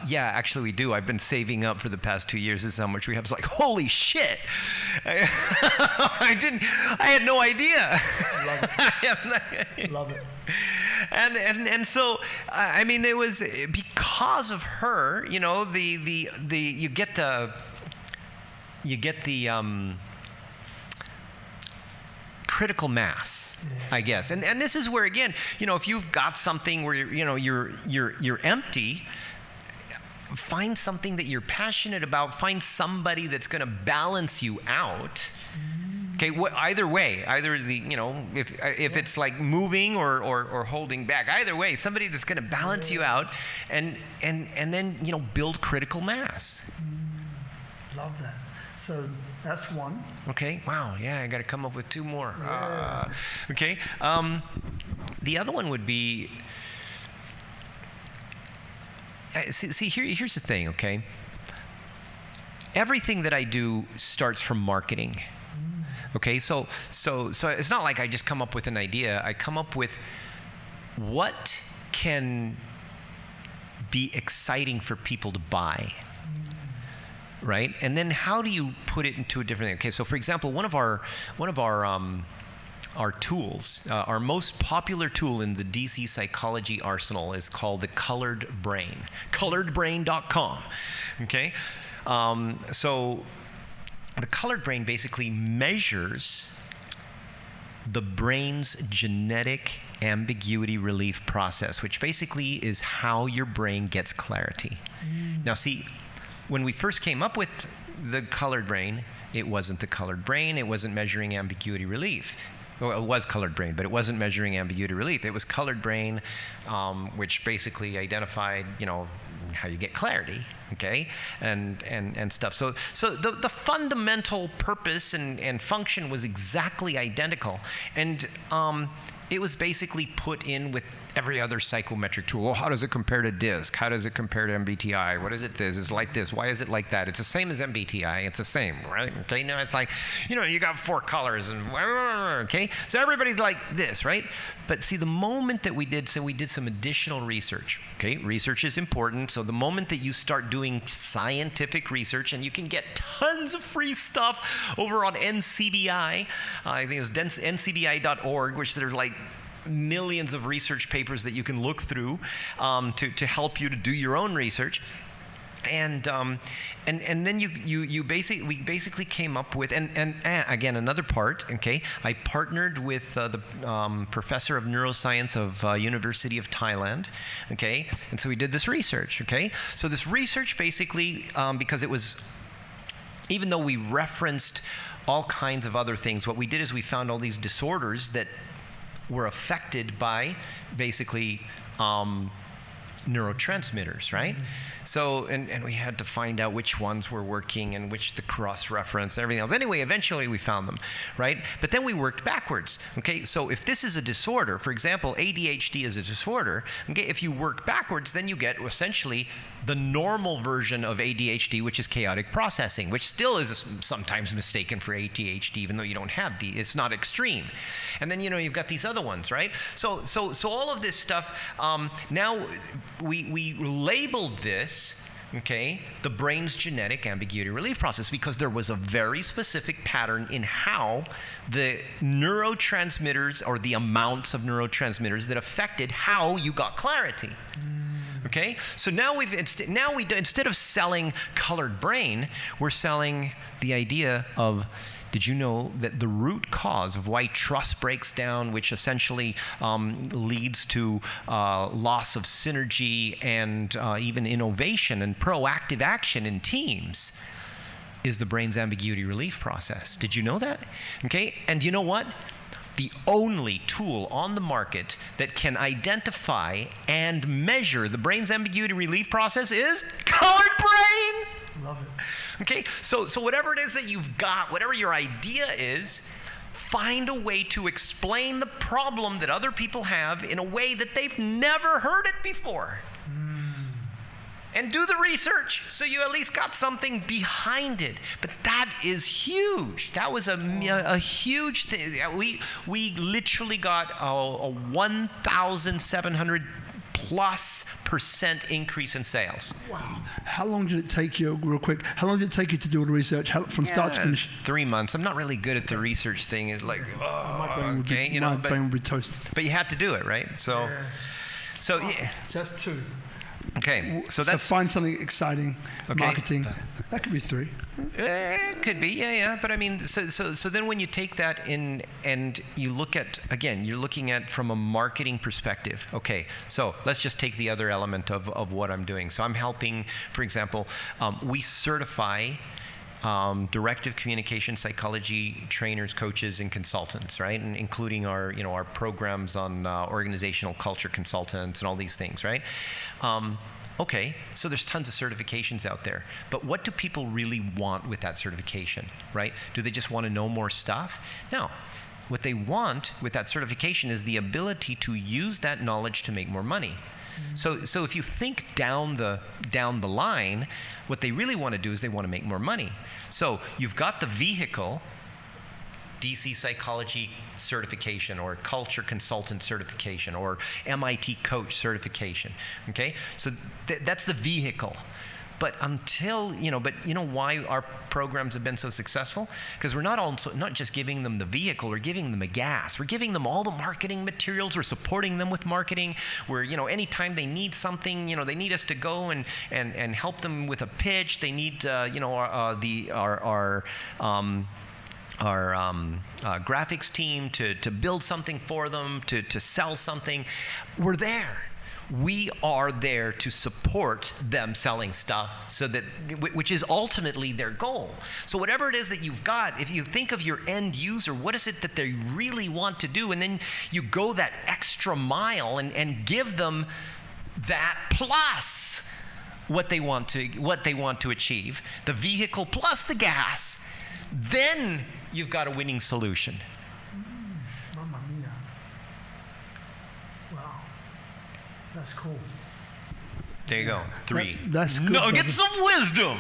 yeah, actually we do. I've been saving up for the past 2 years. This is how much we have. It's like, holy shit! I had no idea. Love it. Love it. And so I mean, there was, because of her, you get the critical mass, I guess, and this is where, again, if you've got something where you're empty, find something that you're passionate about. Find somebody that's going to balance you out. Okay, either way, either if it's like moving or holding back, either way, somebody that's going to balance you out, and then build critical mass. Love that. So that's one. Okay. Wow. Yeah, I got to come up with two more. Yeah. Okay. The other one would be. Here's the thing. Okay. Everything that I do starts from marketing. Okay. So it's not like I just come up with an idea. I come up with what can be exciting for people to buy. Right, and then how do you put it into a different thing? Okay, so for example, one of our tools, our most popular tool in the DC psychology arsenal is called the Colored Brain. Coloredbrain.com. Okay, so the Colored Brain basically measures the brain's genetic ambiguity relief process, which basically is how your brain gets clarity. Now, see. When we first came up with the Colored Brain, it wasn't the Colored Brain. It wasn't measuring ambiguity relief. Well, it was Colored Brain, but it wasn't measuring ambiguity relief. It was Colored Brain, which basically identified, how you get clarity, okay, and stuff. So the fundamental purpose and function was exactly identical, and it was basically put in with every other psychometric tool. Well, how does it compare to DISC? How does it compare to MBTI? What is it this? It's like this. Why is it like that? It's the same as MBTI. It's the same, right? Okay, now it's like, you got 4 colors and okay? So everybody's like this, right? But see, the moment that we did some additional research, okay? Research is important. So the moment that you start doing scientific research, and you can get tons of free stuff over on NCBI, I think it's ncbi.org, which there's like millions of research papers that you can look through to help you to do your own research, and then we basically came up with and again another part. Okay, I partnered with the professor of neuroscience of University of Thailand. Okay, and so we did this research. Okay, so this research basically because it was, even though we referenced all kinds of other things, what we did is we found all these disorders that were affected by basically neurotransmitters, right? So, and we had to find out which ones were working and which the cross-reference and everything else. Anyway, eventually we found them, right? But then we worked backwards, okay? So if this is a disorder, for example, ADHD is a disorder, okay? If you work backwards, then you get essentially the normal version of ADHD, which is chaotic processing, which still is sometimes mistaken for ADHD, even though you don't have it's not extreme. And then, you've got these other ones, right? So all of this stuff, now we labeled this, okay, the brain's genetic ambiguity relief process, because there was a very specific pattern in how the neurotransmitters, or the amounts of neurotransmitters, that affected how you got clarity. Okay, so now instead of selling Colored Brain, we're selling the idea of, did you know that the root cause of why trust breaks down, which essentially leads to loss of synergy and even innovation and proactive action in teams, is the brain's ambiguity relief process? Did you know that? Okay, and you know what? The only tool on the market that can identify and measure the brain's ambiguity relief process is Colored Brain. Love it. Okay, so whatever it is that you've got, whatever your idea is, find a way to explain the problem that other people have in a way that they've never heard it before. And do the research so you at least got something behind it. But that is huge. That was a huge thing. We literally got a 1,700+% increase in sales. Wow. How long did it take you, real quick, how long did it take you to do all the research, from start to finish? 3 months. I'm not really good at the research thing. It's like, my brain would be toast. But you had to do it, right? So, yeah. So that's 2. Okay, so find something exciting, okay. Marketing. That could be 3. It could be, yeah. But I mean, so then when you take that in and you look at, again, you're looking at from a marketing perspective. Okay, so let's just take the other element of what I'm doing. So I'm helping, for example, we certify directive communication psychology trainers, coaches, and consultants, right? And including our, our programs on organizational culture consultants and all these things, right? Okay, so there's tons of certifications out there, but what do people really want with that certification, right? Do they just want to know more stuff? No. What they want with that certification is the ability to use that knowledge to make more money. So if you think down the line, what they really want to do is they want to make more money. So you've got the vehicle, DC psychology certification or culture consultant certification or MIT coach certification, okay? So that's the vehicle. But until, but you know why our programs have been so successful? Because we're not just giving them the vehicle, we're giving them a gas. We're giving them all the marketing materials. We're supporting them with marketing. We're, anytime they need something, they need us to go and help them with a pitch. They need, our graphics team to build something for them, to sell something. We're there. We are there to support them selling stuff, so that, which is ultimately their goal. So whatever it is that you've got, if you think of your end user, what is it that they really want to do? And then you go that extra mile and give them that plus what they want to achieve, the vehicle plus the gas. Then you've got a winning solution. Mamma mia. Wow. That's cool. There you go. 3. That's good. No, get some wisdom.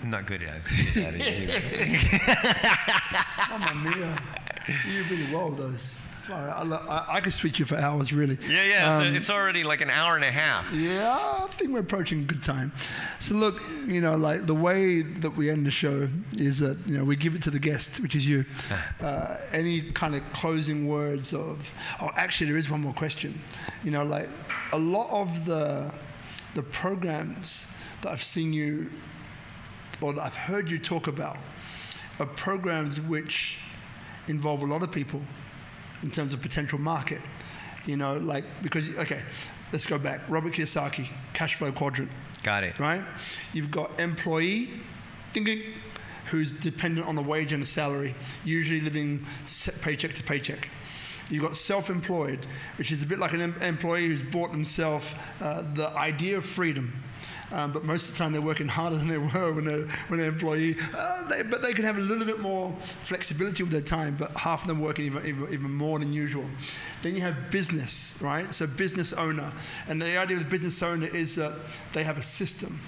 I'm not good at it. Mamma mia. You do really well with those. I could speak to you for hours, really. Yeah. It's already like an hour and a half. Yeah, I think we're approaching good time. So look, like the way that we end the show is that, we give it to the guest, which is you. Any kind of closing words of, actually there is one more question. Like a lot of the programs that I've seen you, or that I've heard you talk about, are programs which involve a lot of people in terms of potential market, because, okay, let's go back. Robert Kiyosaki, cash flow quadrant. Got it. Right? You've got employee thinking, who's dependent on a wage and a salary, usually living paycheck to paycheck. You've got self-employed, which is a bit like an employee who's bought themselves the idea of freedom. But most of the time they're working harder than they were when they're employee. But they can have a little bit more flexibility with their time, but half of them working even more than usual. Then you have business, right? So business owner. And the idea of the business owner is that they have a system.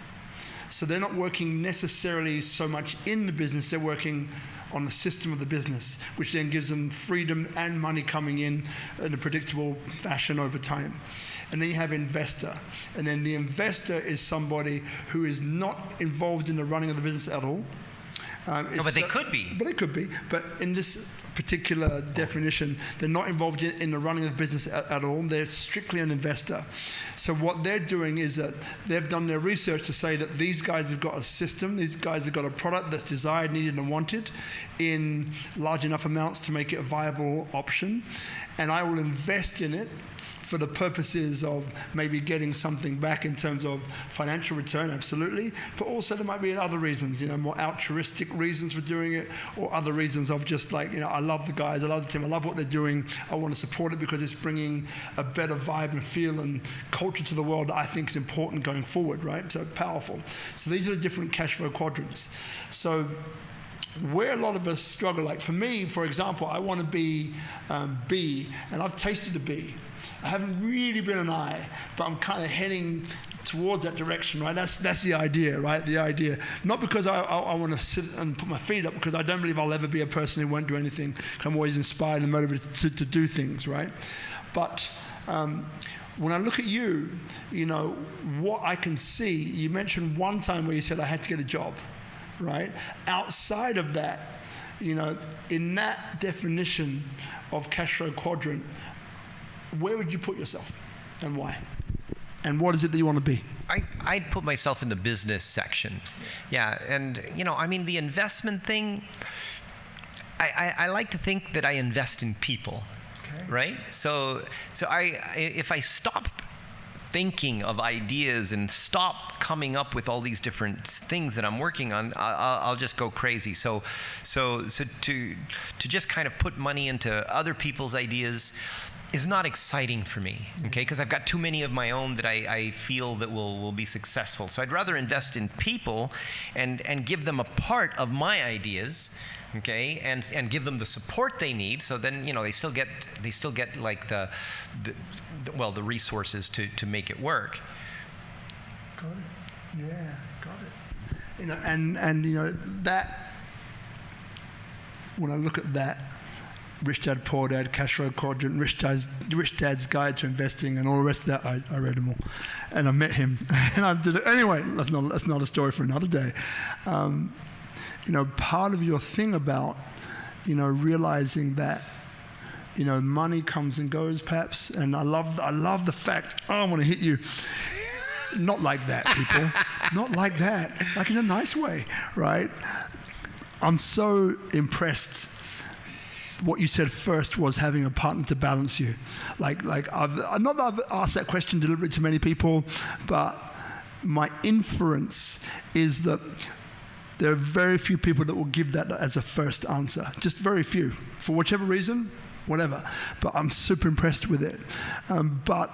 So they're not working necessarily so much in the business, they're working on the system of the business, which then gives them freedom and money coming in a predictable fashion over time. And then you have investor. And then the investor is somebody who is not involved in the running of the business at all. But they could be. But they could be. But in this particular definition, they're not involved in the running of business at all. They're strictly an investor. So what they're doing is that they've done their research to say that these guys have got a system, these guys have got a product that's desired, needed, and wanted in large enough amounts to make it a viable option. And I will invest in it for the purposes of maybe getting something back in terms of financial return, absolutely, but also there might be other reasons, more altruistic reasons for doing it, or other reasons of just like, I love the guys, I love the team, I love what they're doing, I want to support it because it's bringing a better vibe and feel and culture to the world that I think is important going forward, right? So powerful. So these are the different cash flow quadrants. So where a lot of us struggle, like for me, for example, I want to be B, and I've tasted the B. I haven't really been an I, but I'm kind of heading towards that direction, right? That's the idea, right? The idea. Not because I want to sit and put my feet up, because I don't believe I'll ever be a person who won't do anything. I'm always inspired and motivated to do things, right? But when I look at you, what I can see, you mentioned one time where you said I had to get a job, right? Outside of that, in that definition of cash flow quadrant, where would you put yourself and why? And what is it that you want to be? I'd put myself in the business section. Yeah, and the investment thing, I like to think that I invest in people, okay. Right? So if I stop thinking of ideas and stop coming up with all these different things that I'm working on, I'll just go crazy. So to just kind of put money into other people's ideas is not exciting for me, okay? Because I've got too many of my own that I feel that will be successful. So I'd rather invest in people and give them a part of my ideas, okay, and give them the support they need. So then, you know, they still get like the resources to make it work. Got it. Yeah, got it. You know, and you know that when I look at that. Rich Dad, Poor Dad, Cash Flow Quadrant, Rich Dad's Guide to Investing, and all the rest of that. I read them all, and I met him, and I did it anyway. That's not a story for another day. You know, part of your thing about, you know, realizing that, you know, money comes and goes, perhaps, and I love the fact. Oh, I want to hit you. Not like that, people. Not like that. Like in a nice way, right? I'm so impressed. What you said first was having a partner to balance you. Like I've asked that question deliberately to many people, but my inference is that there are very few people that will give that as a first answer. Just very few, for whichever reason, whatever. But I'm super impressed with it. But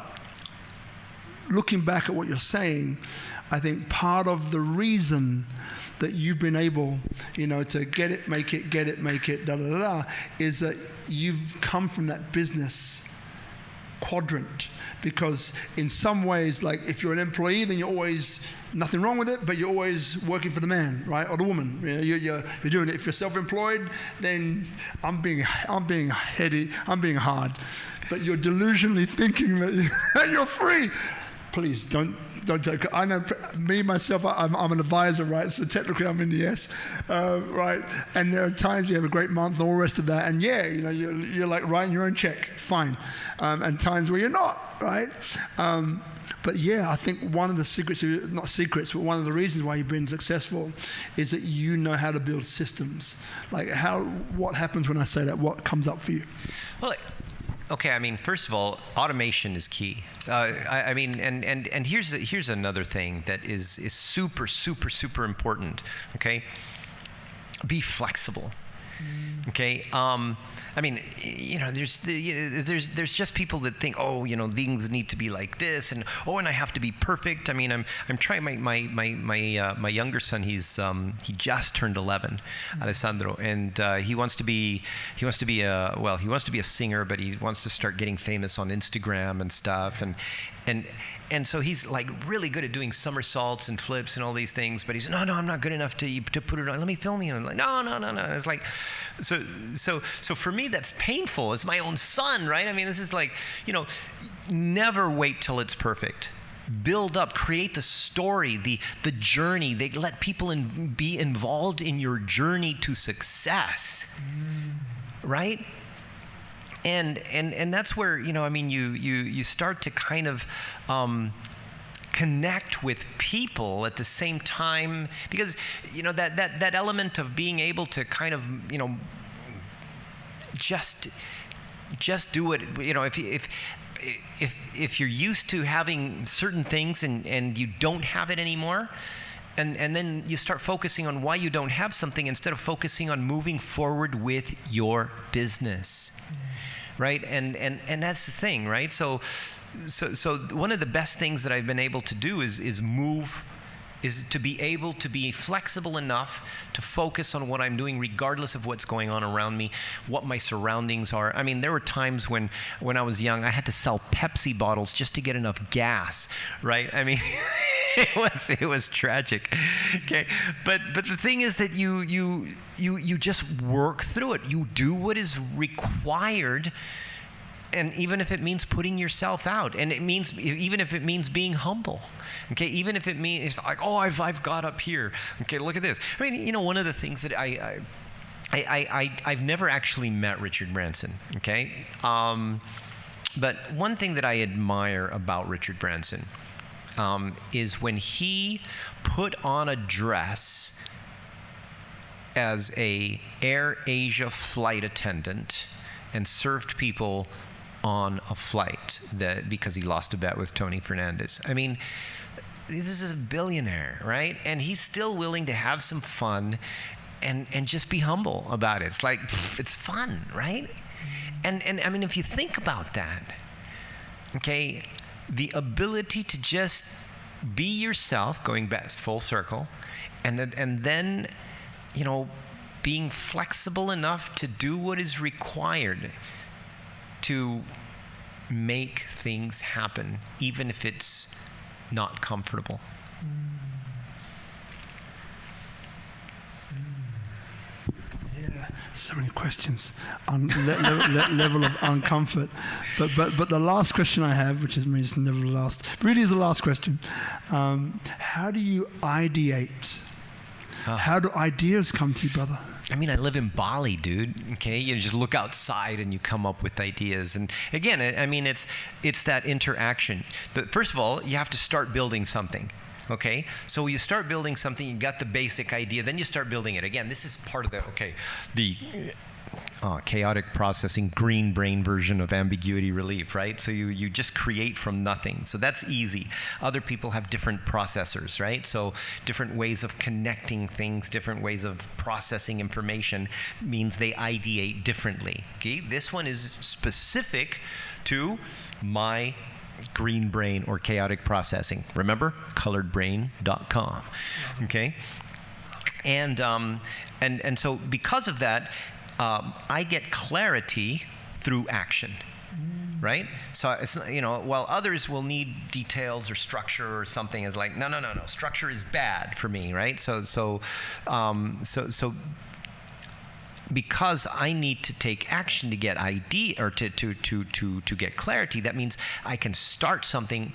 looking back at what you're saying, I think part of the reason that you've been able, you know, to get it, make it, da da da da, is that you've come from that business quadrant. Because in some ways, like if you're an employee, then you're always nothing wrong with it, but you're always working for the man, right, or the woman. You know, you're doing it. If you're self-employed, then I'm being heady, I'm being hard, but you're delusionally thinking that you're free. Please don't joke. I know me myself. I'm an advisor, right? So technically, I'm in the yes, right? And there are times you have a great month, and all the rest of that, and yeah, you know, you're like writing your own check, fine. And times where you're not, right? But yeah, I think one of the secrets, not secrets, but one of the reasons why you've been successful is that you know how to build systems. Like what happens when I say that? What comes up for you? Well, okay, I mean, first of all, automation is key. I mean, and here's another thing that is super, super, super important, okay? Be flexible, okay? I mean, you know, there's just people that think, oh, you know, things need to be like this, and I have to be perfect. I mean, I'm trying. My younger son, he just turned 11, Alessandro, and he wants to be a singer, but he wants to start getting famous on Instagram and stuff, and so he's like really good at doing somersaults and flips and all these things, but he's no, I'm not good enough to put it on. Let me film you. And I'm like, no. It's like, so for me that's painful. It's my own son, right? I mean, this is like, you know, never wait till it's perfect. Build up, create the story, the journey. They let people be involved in your journey to success, right? And that's where, you know, I mean, you start to kind of connect with people at the same time, because, you know, that element of being able to kind of, you know, just do it. You know, if you're used to having certain things and you don't have it anymore, and then you start focusing on why you don't have something instead of focusing on moving forward with your business. Right, and that's the thing, right? So one of the best things that I've been able to do is to be able to be flexible enough to focus on what I'm doing, regardless of what's going on around me, what my surroundings are. I mean, there were times when I was young, I had to sell Pepsi bottles just to get enough gas, right? I mean, it was tragic. Okay, but the thing is that you just work through it. You do what is required. And even if it means putting yourself out, and even if it means being humble, okay, even if it means it's like, oh, I've got up here, okay, look at this. I mean, you know, one of the things that I've never actually met Richard Branson, okay, but one thing that I admire about Richard Branson is when he put on a dress as a Air Asia flight attendant and served people on a flight because he lost a bet with Tony Fernandez. I mean, this is a billionaire, right? And he's still willing to have some fun and just be humble about it. It's like, it's fun, right? And I mean, if you think about that, okay, the ability to just be yourself, going back full circle, and then, you know, being flexible enough to do what is required to make things happen, even if it's not comfortable. Yeah, so many questions on level of uncomfort. But the last question I have, which is never the last, really is the last question. How do you ideate? How do ideas come to you, brother? I mean, I live in Bali, dude. Okay, you just look outside and you come up with ideas. And again, I mean, it's that interaction. First of all, you have to start building something. Okay, so you start building something. You got the basic idea, then you start building it. Again, this is part of the chaotic processing, green brain version of ambiguity relief, right? So you just create from nothing. So that's easy. Other people have different processors, right? So different ways of connecting things, different ways of processing information means they ideate differently. Okay, this one is specific to my green brain or chaotic processing. Remember, coloredbrain.com. Okay, and so because of that, I get clarity through action, right? So it's not, you know, while others will need details or structure or something, is like no, structure is bad for me, right? So because I need to take action to get idea or to get clarity, that means I can start something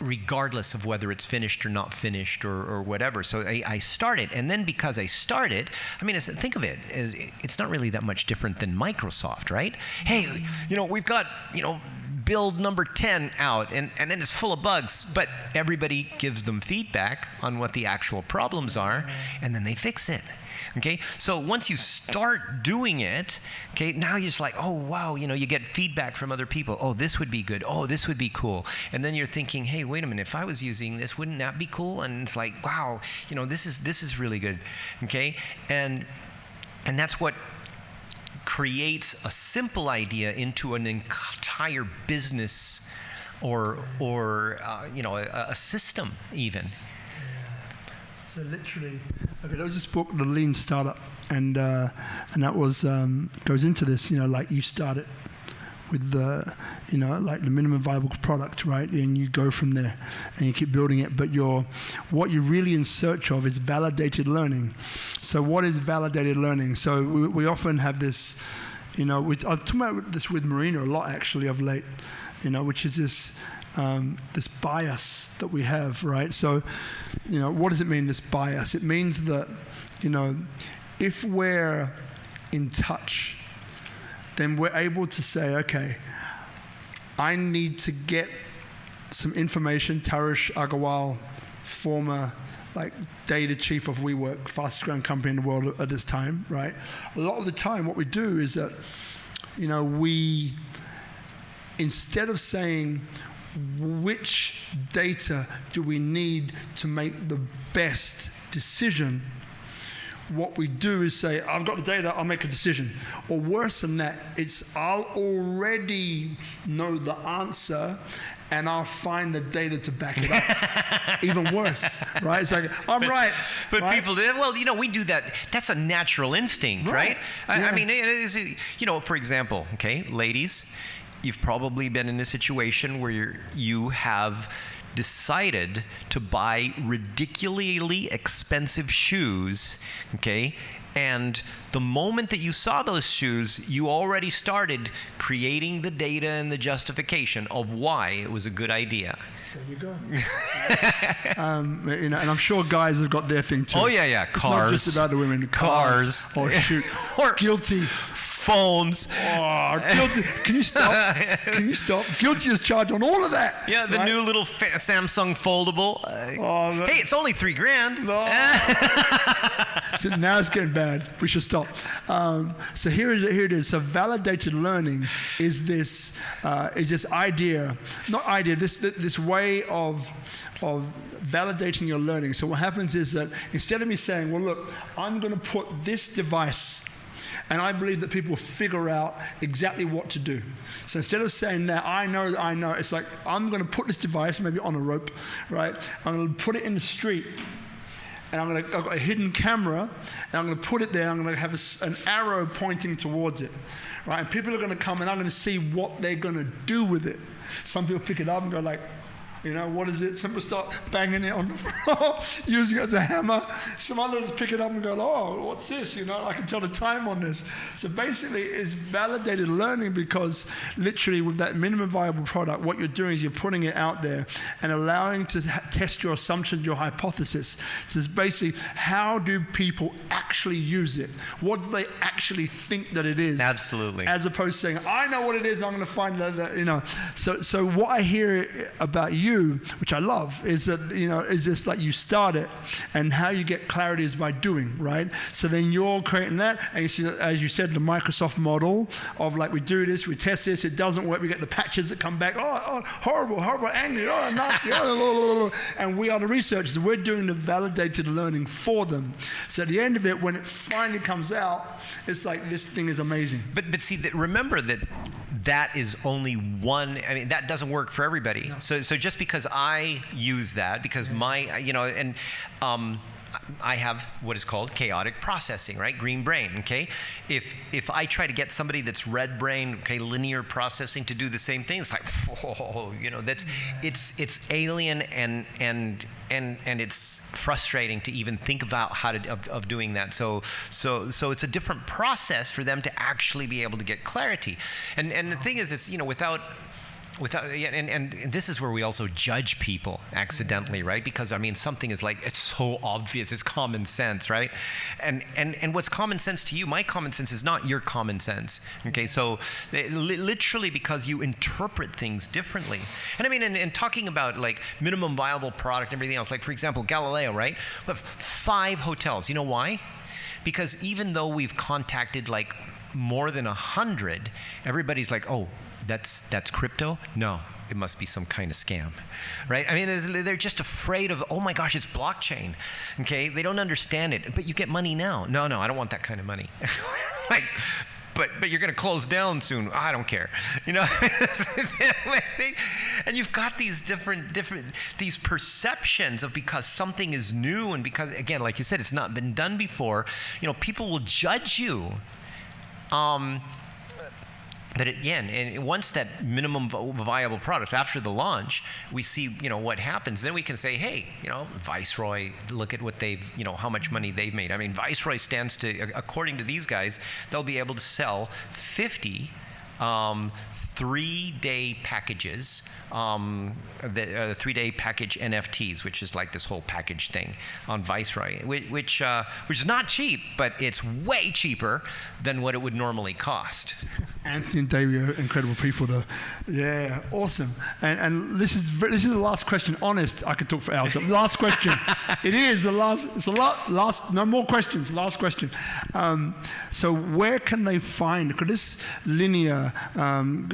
regardless of whether it's finished or not finished or whatever. So I start it, and then because I start it, I mean, think of it as it's not really that much different than Microsoft, right? Hey, you know, we've got, you know, build number 10 out, and then it's full of bugs, but everybody gives them feedback on what the actual problems are, and then they fix it. Okay, so once you start doing it, okay, now you're just like, oh wow, you know, you get feedback from other people. Oh, this would be good. Oh, this would be cool. And then you're thinking, hey, wait a minute, if I was using this, wouldn't that be cool? And it's like, wow, you know, this is really good. Okay, and that's what creates a simple idea into an entire business or you know, a system even. So literally, okay, there was this book, The Lean Startup, and that was goes into this. You know, like you start it with the, you know, like the minimum viable product, right? And you go from there, and you keep building it. But what you're really in search of is validated learning. So what is validated learning? So we often have this, you know, I'm talking about this with Marina a lot actually of late, you know, which is this bias that we have, right? So, you know, what does it mean, this bias? It means that, you know, if we're in touch, then we're able to say, okay, I need to get some information. Tarish Agarwal, former data chief of WeWork, fastest growing company in the world at this time, right? A lot of the time what we do is that, you know, we, instead of saying, which data do we need to make the best decision, what we do is say, I've got the data, I'll make a decision. Or worse than that, it's I'll already know the answer and I'll find the data to back it up. Even worse, right? It's like, I'm right. But right? people do, well, you know, we do that. That's a natural instinct, right? I mean, it is, you know, for example, okay, ladies, you've probably been in a situation where you have decided to buy ridiculously expensive shoes, okay? And the moment that you saw those shoes, you already started creating the data and the justification of why it was a good idea. There you go. You know, and I'm sure guys have got their thing too. Oh yeah, It's cars. not just about the women. Cars. Oh shoot. Or guilty. Phones. Oh, guilty. Can you stop? Can you stop? Guilty is charged on all of that. Yeah, the new little Samsung foldable. Hey, it's only $3,000. No. So now it's getting bad. We should stop. So here it is. So validated learning is this idea, not idea, this way of validating your learning. So what happens is that instead of me saying, well, look, I'm going to put this device, and I believe that people will figure out exactly what to do. So instead of saying that, I know, it's like, I'm going to put this device maybe on a rope, right? I'm going to put it in the street, and I've got a hidden camera, and I'm going to put it there, I'm going to have an arrow pointing towards it, right? And people are going to come, and I'm going to see what they're going to do with it. Some people pick it up and go like, you know, what is it? Some people start banging it on the floor, using it as a hammer. Some others pick it up and go, oh, what's this? You know, I can tell the time on this. So basically, it's validated learning because literally with that minimum viable product, what you're doing is you're putting it out there and allowing to test your assumptions, your hypothesis. So it's basically, how do people actually use it? What do they actually think that it is? Absolutely. As opposed to saying, I know what it is, I'm going to find that, you know. So what I hear about you, which I love, is that, you know, is just like you start it, and how you get clarity is by doing, right? So then you're creating that, and you see, as you said, the Microsoft model of like, we do this, we test this, it doesn't work, we get the patches that come back, oh horrible, angry, nasty, and we are the researchers, we're doing the validated learning for them. So at the end of it, when it finally comes out, it's like, this thing is amazing. But see, remember that is only one. I mean, that doesn't work for everybody. No. So just because I use that, because my, you know, and I have what is called chaotic processing, right? Green brain, okay? If I try to get somebody that's red brain, okay, linear processing to do the same thing, it's like, whoa, you know, it's alien and it's frustrating to even think about how of doing that. So it's a different process for them to actually be able to get clarity. And the thing is, it's, you know, without and this is where we also judge people accidentally, right? Because I mean, something is like, it's so obvious, it's common sense, right? And what's common sense to you, my common sense is not your common sense, okay? So literally because you interpret things differently. And I mean, and talking about like minimum viable product and everything else, like for example, Galileo, right? We have 5 hotels. You know why? Because even though we've contacted like more than 100, everybody's like, oh, that's crypto? No, it must be some kind of scam, right? I mean, they're just afraid of, oh my gosh, it's blockchain, okay? They don't understand it, but you get money now. No, I don't want that kind of money. Like, but you're going to close down soon. I don't care, you know? And you've got these different these perceptions of, because something is new, and because, again, like you said, it's not been done before, you know, people will judge you. But again, and once that minimum viable products, after the launch, we see, you know, what happens. Then we can say, hey, you know, Viceroy, look at what they've, you know, how much money they've made. I mean, Viceroy stands to, according to these guys, they'll be able to sell 50 3-day packages, the 3-day package NFTs, which is like this whole package thing on Viceroy, which is not cheap, but it's way cheaper than what it would normally cost. Anthony and Dave are incredible people, though. Yeah, awesome. And this is the last question. Honest, I could talk for hours. Last question. It is the last. It's the last. No more questions. Last question. So where can they find? Because this linear,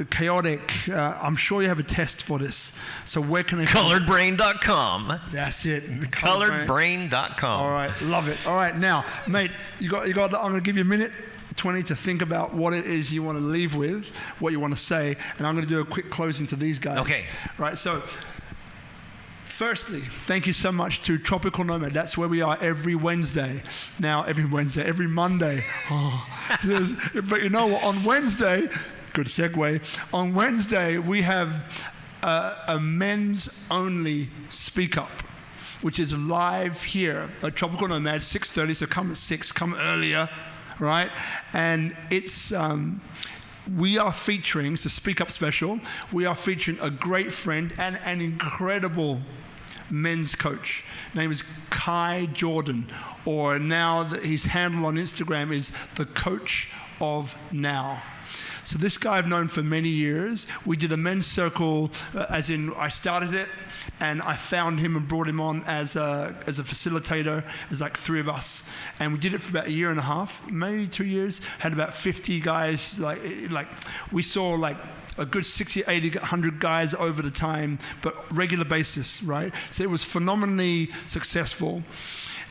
chaotic. I'm sure you have a test for this. So where can they? Coloredbrain.com. That's it. Coloredbrain.com. All right, love it. All right, now, mate, you got. I'm going to give you a minute 20 to think about what it is you want to leave with, what you want to say, and I'm going to do a quick closing to these guys. Okay. Right. So. Firstly, thank you so much to Tropical Nomad. That's where we are every Wednesday. Now, every Monday. Oh, but you know what? On Wednesday, good segue. On Wednesday, we have a men's-only SpeakuP, which is live here at Tropical Nomad, 6:30. So come at 6. Come earlier, right? And it's. We are featuring, it's a SpeakuP special. We are featuring a great friend and an incredible men's coach. Name is Kai Jordan, or now his handle on Instagram is the Coach of Now. So this guy I've known for many years. We did a men's circle, as in I started it, and I found him and brought him on as a facilitator. There's like 3 of us, and we did it for about a year and a half, maybe 2 years. Had about 50 guys. Like we saw like a good 60, 80, 100 guys over the time, but regular basis, right? So it was phenomenally successful.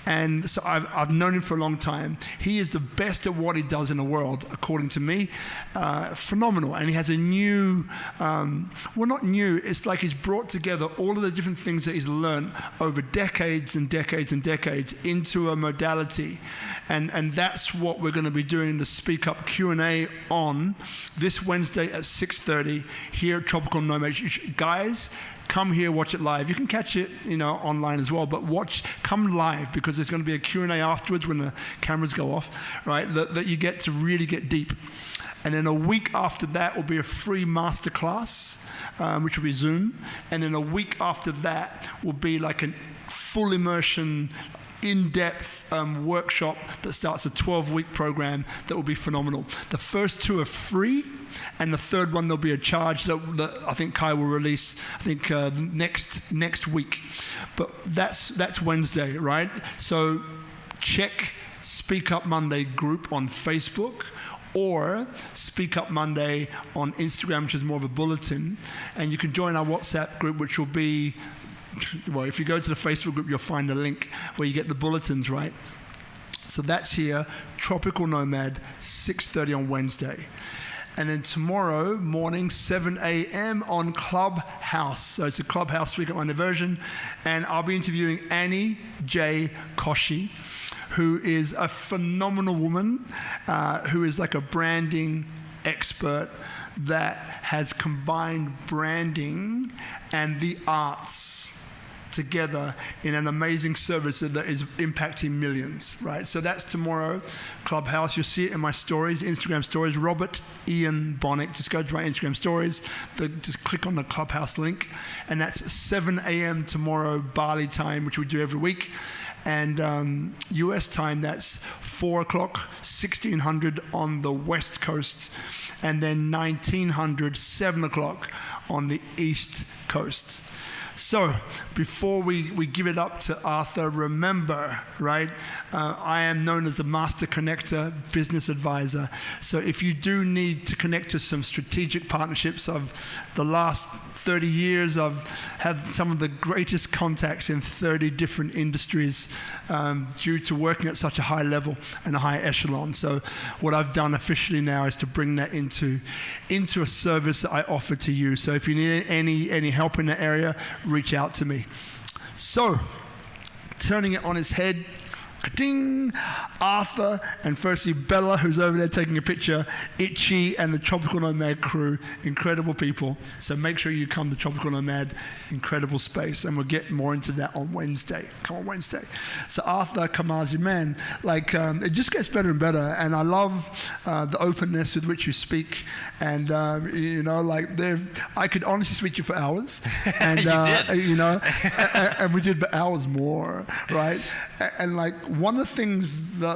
And so I've known him for a long time. He is the best at what he does in the world, according to me. Phenomenal. And he has a new, well, not new, it's like he's brought together all of the different things that he's learned over decades and decades and decades into a modality. And that's what we're going to be doing the SpeakuP Q&A on this Wednesday at 6:30 here at Tropical Nomad. Guys, come here, watch it live. You can catch it, online as well, but come live, because there's going to be a Q&A afterwards when the cameras go off, right? That you get to really get deep. And then a week after that will be a free masterclass, which will be Zoom. And then a week after that will be like a full immersion, in-depth workshop that starts a 12-week program that will be phenomenal. The first 2 are free, and the third one there'll be a charge that I think Kai will release, next week. But that's Wednesday, right? So check SpeakuP Monday group on Facebook, or SpeakuP Monday on Instagram, which is more of a bulletin, and you can join our WhatsApp group, which will be, well, if you go to the Facebook group, you'll find a link where you get the bulletins, right? So that's here, Tropical Nomad, 6:30 on Wednesday. And then tomorrow morning, 7 a.m. on Clubhouse. So it's a Clubhouse SpeakuP Monday version. And I'll be interviewing Annie J. Koshi, who is a phenomenal woman, who is like a branding expert that has combined branding and the arts together in an amazing service that is impacting millions, right? So that's tomorrow, Clubhouse. You'll see it in my stories, Instagram stories, Robert Ian Bonnick. Just go to my Instagram stories, just click on the Clubhouse link, and that's 7 a.m. tomorrow, Bali time, which we do every week. And US time, that's 4 o'clock, 1600 on the West Coast, and then 1900, 7 o'clock on the East Coast. So before we give it up to Arthur, remember, right, I am known as the Master Connector Business Advisor. So if you do need to connect to some strategic partnerships of the last 30 years, I've had some of the greatest contacts in 30 different industries due to working at such a high level and a high echelon. So what I've done officially now is to bring that into a service that I offer to you. So if you need any help in that area, reach out to me. So, turning it on its head, ding, Arthur, and firstly Bella, who's over there taking a picture, Itchy, and the Tropical Nomad crew, incredible people. So make sure you come to Tropical Nomad, incredible space, and we'll get more into that on Wednesday. Come on Wednesday. So Arthur, Carmazzi, man, it just gets better and better, and I love the openness with which you speak, and I could honestly speak to you for hours, and you did. And we did hours more, right? And one of the things that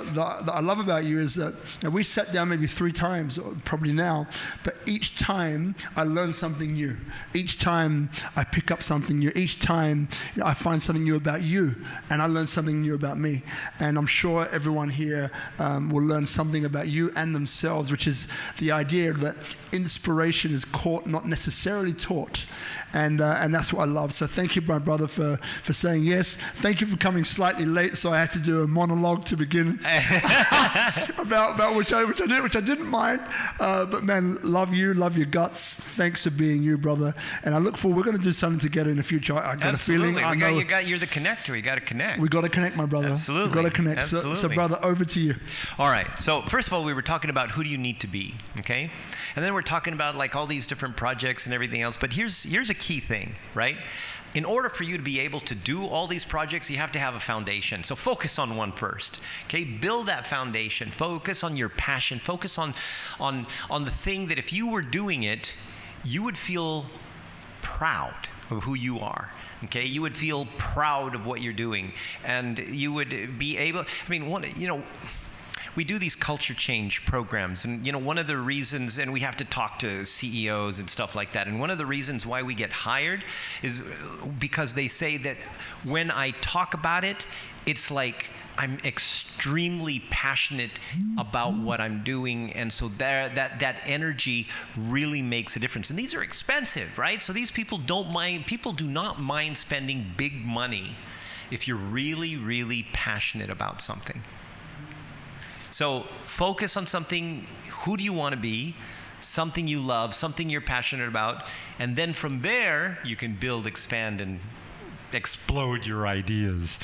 I love about you is that we sat down maybe 3 times, probably now, but each time I learn something new. Each time I pick up something new. Each time I find something new about you, and I learn something new about me. And I'm sure everyone here will learn something about you and themselves, which is the idea that inspiration is caught, not necessarily taught. And that's what I love. So thank you, my brother, for saying yes. Thank you for coming slightly late, so I had to do a monologue to begin about which I didn't mind. But man, love you, love your guts. Thanks for being you, brother. And I look forward. We're going to do something together in the future. I got Absolutely. a feeling. You're the connector. You got to connect. We got to connect, my brother. Absolutely. We got to connect. Absolutely. So brother, over to you. All right. So first of all, we were talking about who do you need to be, okay? And then we're talking about all these different projects and everything else. But here's a key thing, right? In order for you to be able to do all these projects, you have to have a foundation. So focus on one first, okay? Build that foundation. Focus on your passion. Focus on the thing that if you were doing it, you would feel proud of who you are. Okay, you would feel proud of what you're doing, and you would be able. we do these culture change programs. And, you know, one of the reasons, and we have to talk to CEOs and stuff like that, and one of the reasons why we get hired is because they say that when I talk about it, it's like I'm extremely passionate about what I'm doing, and so that energy really makes a difference. And these are expensive, right? So these people don't mind. People do not mind spending big money if you're really, really passionate about something. So focus on something. Who do you want to be? Something you love, something you're passionate about, and then from there you can build, expand, and explode your ideas.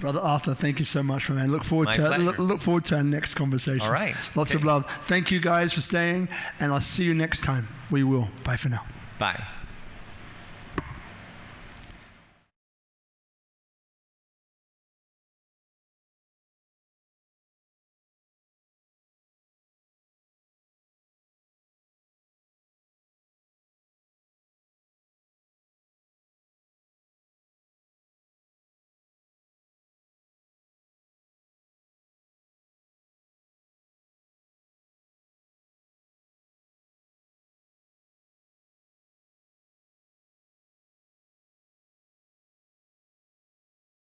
Brother Arthur, thank you so much, man. Look forward to our next conversation. All right. Lots of love. Thank you guys for staying, and I'll see you next time. We will. Bye for now. Bye.